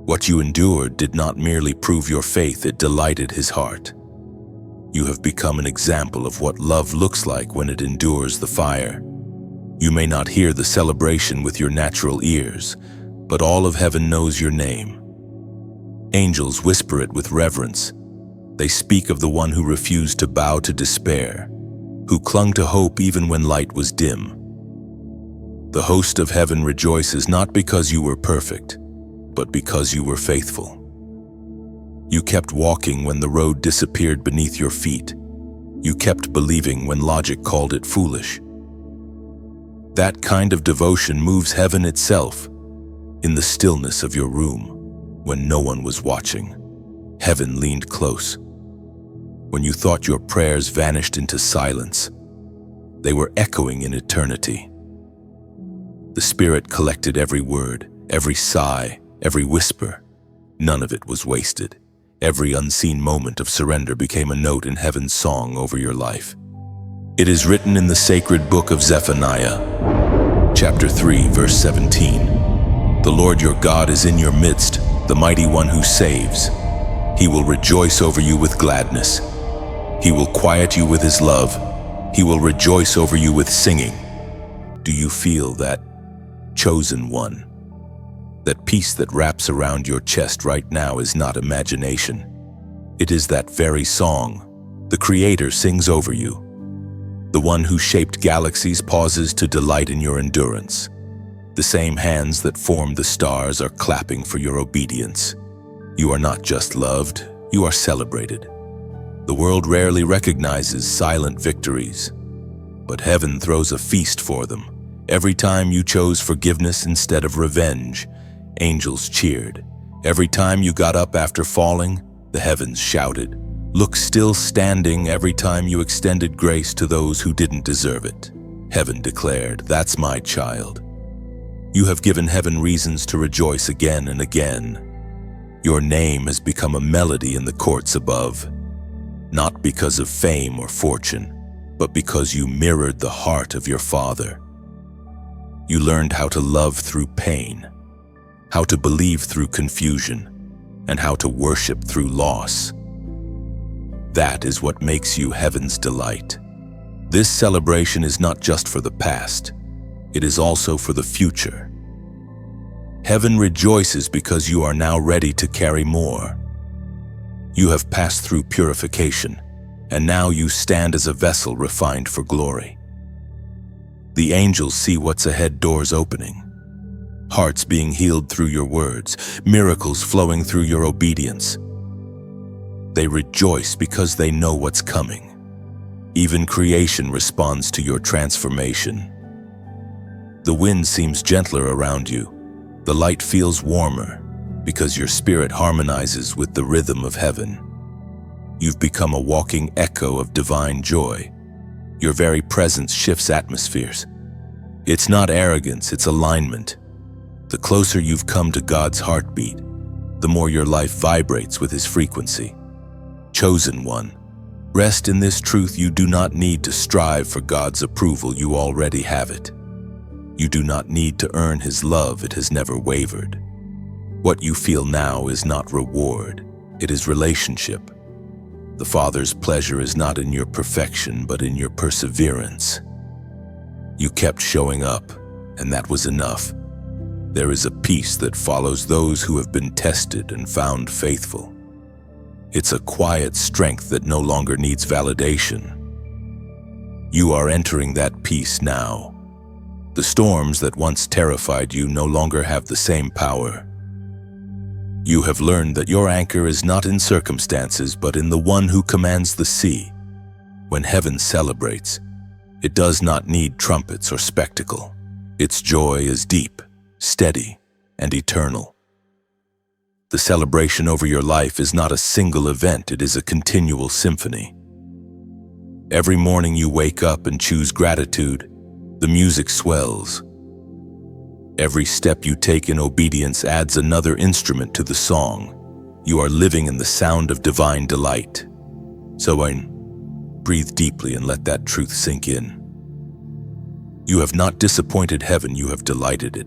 What you endured did not merely prove your faith, it delighted His heart. You have become an example of what love looks like when it endures the fire. You may not hear the celebration with your natural ears, but all of heaven knows your name. Angels whisper it with reverence. They speak of the one who refused to bow to despair, who clung to hope even when light was dim. The host of heaven rejoices not because you were perfect, but because you were faithful. You kept walking when the road disappeared beneath your feet. You kept believing when logic called it foolish. That kind of devotion moves heaven itself. In the stillness of your room, when no one was watching, heaven leaned close. When you thought your prayers vanished into silence, they were echoing in eternity. The Spirit collected every word, every sigh, every whisper. None of it was wasted. Every unseen moment of surrender became a note in heaven's song over your life. It is written in the sacred book of Zephaniah, chapter 3, verse 17. The Lord your God is in your midst, the mighty one who saves. He will rejoice over you with gladness. He will quiet you with His love. He will rejoice over you with singing. Do you feel that, chosen one? That peace that wraps around your chest right now is not imagination. It is that very song the Creator sings over you. The one who shaped galaxies pauses to delight in your endurance. The same hands that formed the stars are clapping for your obedience. You are not just loved, you are celebrated. The world rarely recognizes silent victories, but heaven throws a feast for them. Every time you chose forgiveness instead of revenge, angels cheered. Every time you got up after falling, the heavens shouted. Look, still standing. Every time you extended grace to those who didn't deserve it, heaven declared, that's my child. You have given heaven reasons to rejoice again and again. Your name has become a melody in the courts above, not because of fame or fortune, but because you mirrored the heart of your Father. You learned how to love through pain, how to believe through confusion, and how to worship through loss. That is what makes you heaven's delight. This celebration is not just for the past, it is also for the future. Heaven rejoices because you are now ready to carry more. You have passed through purification, and now you stand as a vessel refined for glory. The angels see what's ahead, doors opening, hearts being healed through your words, miracles flowing through your obedience. They rejoice because they know what's coming. Even creation responds to your transformation. The wind seems gentler around you. The light feels warmer because your spirit harmonizes with the rhythm of heaven. You've become a walking echo of divine joy. Your very presence shifts atmospheres. It's not arrogance, it's alignment. The closer you've come to God's heartbeat, the more your life vibrates with His frequency. Chosen one, rest in this truth: you do not need to strive for God's approval, you already have it. You do not need to earn His love, it has never wavered. What you feel now is not reward, it is relationship. The Father's pleasure is not in your perfection, but in your perseverance. You kept showing up, and that was enough. There is a peace that follows those who have been tested and found faithful. It's a quiet strength that no longer needs validation. You are entering that peace now. The storms that once terrified you no longer have the same power. You have learned that your anchor is not in circumstances, but in the one who commands the sea. When heaven celebrates, it does not need trumpets or spectacle. Its joy is deep, steady, and eternal. The celebration over your life is not a single event, it is a continual symphony. Every morning you wake up and choose gratitude, the music swells. Every step you take in obedience adds another instrument to the song. You are living in the sound of divine delight. So breathe deeply and let that truth sink in. You have not disappointed heaven, you have delighted it.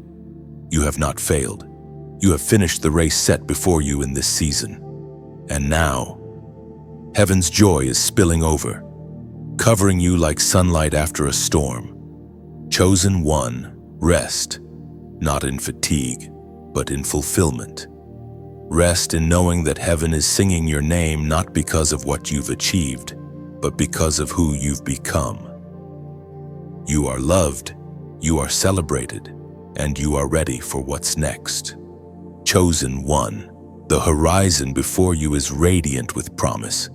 You have not failed. You have finished the race set before you in this season. And now, heaven's joy is spilling over, covering you like sunlight after a storm. Chosen one, rest, not in fatigue, but in fulfillment. Rest in knowing that heaven is singing your name not because of what you've achieved, but because of who you've become. You are loved, you are celebrated, and you are ready for what's next. Chosen one, the horizon before you is radiant with promise.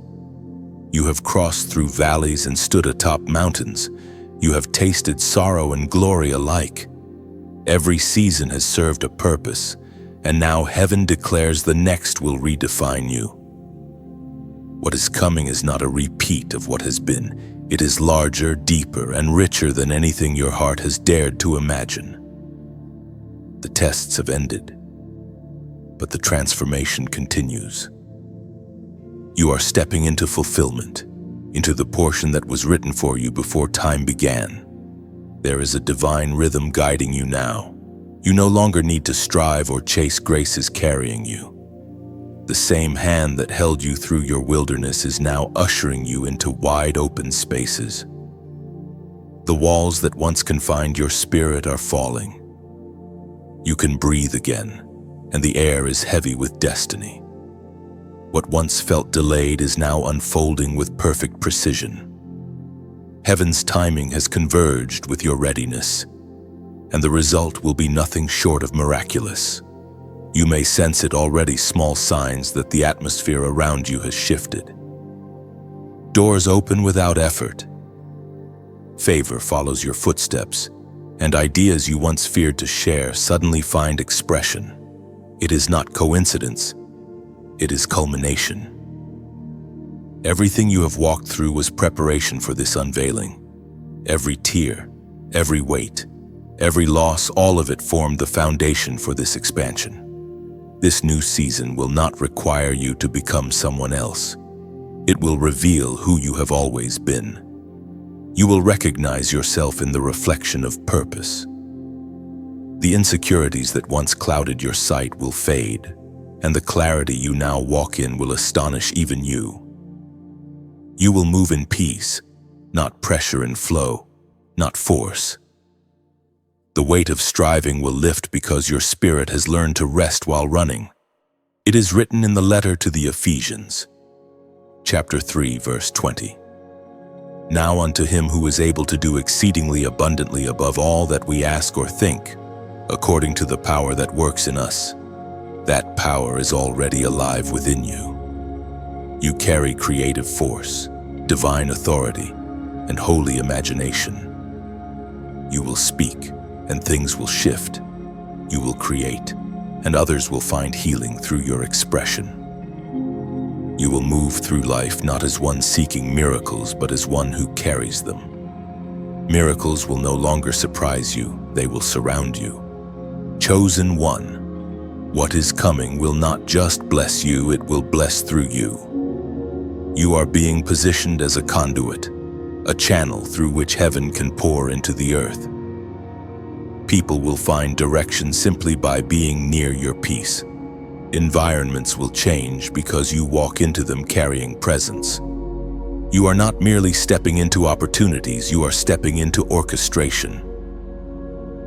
You have crossed through valleys and stood atop mountains. You have tasted sorrow and glory alike. Every season has served a purpose, and now heaven declares the next will redefine you. What is coming is not a repeat of what has been. It is larger, deeper, and richer than anything your heart has dared to imagine. The tests have ended, but the transformation continues. You are stepping into fulfillment, into the portion that was written for you before time began. There is a divine rhythm guiding you now. You no longer need to strive or chase, grace is carrying you. The same hand that held you through your wilderness is now ushering you into wide open spaces. The walls that once confined your spirit are falling. You can breathe again, and the air is heavy with destiny. What once felt delayed is now unfolding with perfect precision. Heaven's timing has converged with your readiness, and the result will be nothing short of miraculous. You may sense it already, small signs that the atmosphere around you has shifted. Doors open without effort. Favor follows your footsteps, and ideas you once feared to share suddenly find expression. It is not coincidence, it is culmination. Everything you have walked through was preparation for this unveiling. Every tear, every weight, every loss, all of it formed the foundation for this expansion. This new season will not require you to become someone else. It will reveal who you have always been. You will recognize yourself in the reflection of purpose. The insecurities that once clouded your sight will fade, and the clarity you now walk in will astonish even you. You will move in peace, not pressure and flow, not force. The weight of striving will lift because your spirit has learned to rest while running. It is written in the letter to the Ephesians, chapter 3, verse 20. Now unto him who is able to do exceedingly abundantly above all that we ask or think, according to the power that works in us. That power is already alive within you. You carry creative force, divine authority, and holy imagination. You will speak, and things will shift. You will create, and others will find healing through your expression. You will move through life not as one seeking miracles, but as one who carries them. Miracles will no longer surprise you, they will surround you. Chosen one, what is coming will not just bless you, it will bless through you. You are being positioned as a conduit, a channel through which heaven can pour into the earth. People will find direction simply by being near your peace. Environments will change because you walk into them carrying presence. You are not merely stepping into opportunities, you are stepping into orchestration.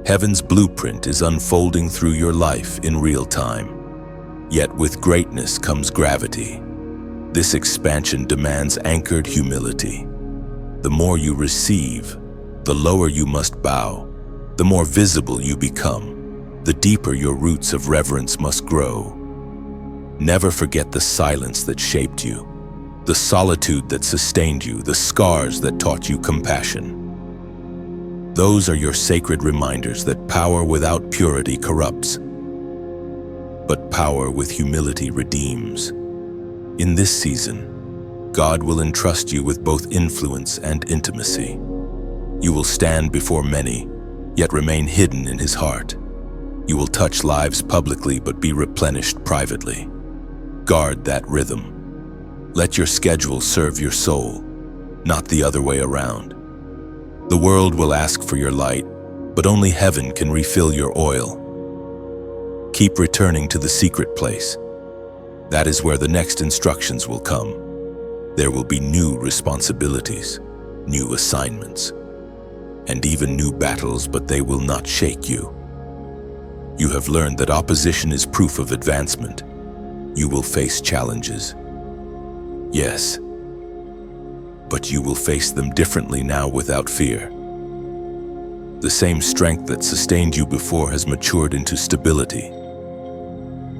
Heaven's blueprint is unfolding through your life in real time. Yet with greatness comes gravity. This expansion demands anchored humility. The more you receive, the lower you must bow. The more visible you become, the deeper your roots of reverence must grow. Never forget the silence that shaped you, the solitude that sustained you, the scars that taught you compassion. Those are your sacred reminders that power without purity corrupts, but power with humility redeems. In this season, God will entrust you with both influence and intimacy. You will stand before many, yet remain hidden in his heart. You will touch lives publicly but be replenished privately. Guard that rhythm. Let your schedule serve your soul, not the other way around. The world will ask for your light, but only heaven can refill your oil. Keep returning to the secret place. That is where the next instructions will come. There will be new responsibilities, new assignments, and even new battles, but they will not shake you. You have learned that opposition is proof of advancement. You will face challenges. Yes, but you will face them differently now without fear. The same strength that sustained you before has matured into stability.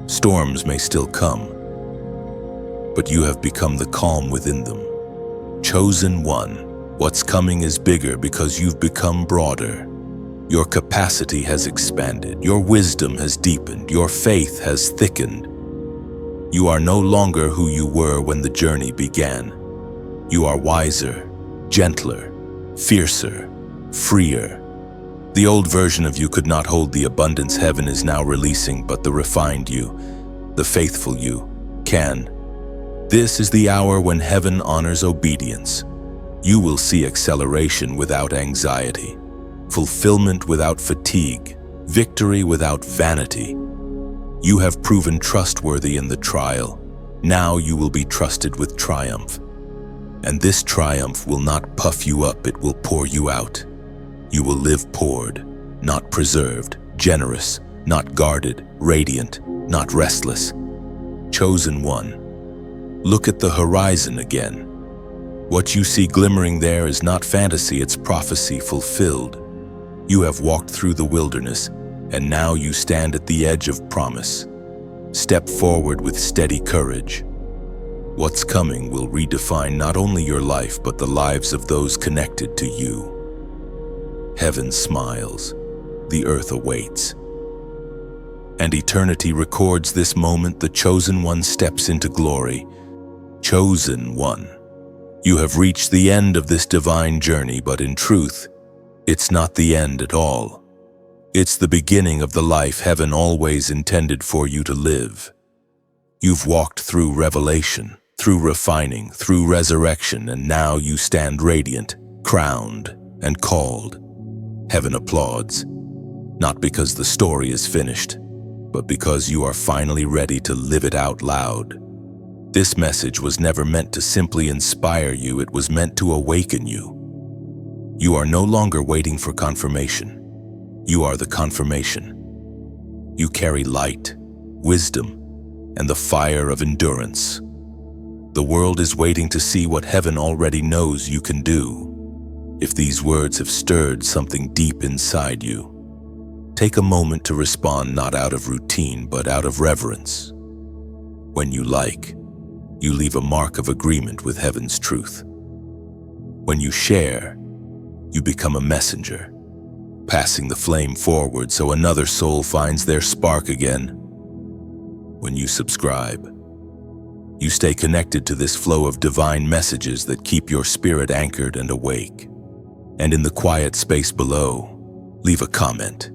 Storms may still come, but you have become the calm within them. Chosen one. What's coming is bigger because you've become broader. Your capacity has expanded, your wisdom has deepened, your faith has thickened. You are no longer who you were when the journey began. You are wiser, gentler, fiercer, freer. The old version of you could not hold the abundance heaven is now releasing, but the refined you, the faithful you, can. This is the hour when heaven honors obedience. You will see acceleration without anxiety, fulfillment without fatigue, victory without vanity. You have proven trustworthy in the trial. Now you will be trusted with triumph. And this triumph will not puff you up, it will pour you out. You will live poured, not preserved, generous, not guarded, radiant, not restless. Chosen one. Look at the horizon again. What you see glimmering there is not fantasy, it's prophecy fulfilled. You have walked through the wilderness, and now you stand at the edge of promise. Step forward with steady courage. What's coming will redefine not only your life, but the lives of those connected to you. Heaven smiles, the earth awaits. And eternity records this moment. The chosen one steps into glory. Chosen one. You have reached the end of this divine journey, but in truth, it's not the end at all. It's the beginning of the life heaven always intended for you to live. You've walked through revelation, through refining, through resurrection, and now you stand radiant, crowned, and called. Heaven applauds. Not because the story is finished, but because you are finally ready to live it out loud. This message was never meant to simply inspire you, it was meant to awaken you. You are no longer waiting for confirmation. You are the confirmation. You carry light, wisdom, and the fire of endurance. The world is waiting to see what heaven already knows you can do. If these words have stirred something deep inside you, take a moment to respond, not out of routine, but out of reverence. When you like, you leave a mark of agreement with heaven's truth. When you share, you become a messenger, passing the flame forward so another soul finds their spark again. When you subscribe, you stay connected to this flow of divine messages that keep your spirit anchored and awake. And in the quiet space below, leave a comment.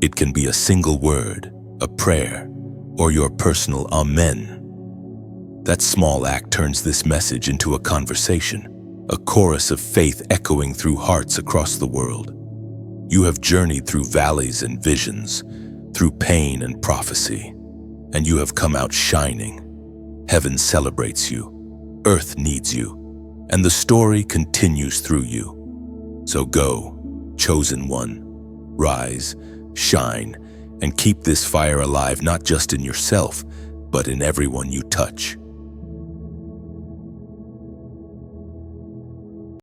It can be a single word, a prayer, or your personal amen. That small act turns this message into a conversation, a chorus of faith echoing through hearts across the world. You have journeyed through valleys and visions, through pain and prophecy, and you have come out shining. Heaven celebrates you, earth needs you, and the story continues through you. So go, chosen one, rise, shine, and keep this fire alive, not just in yourself, but in everyone you touch.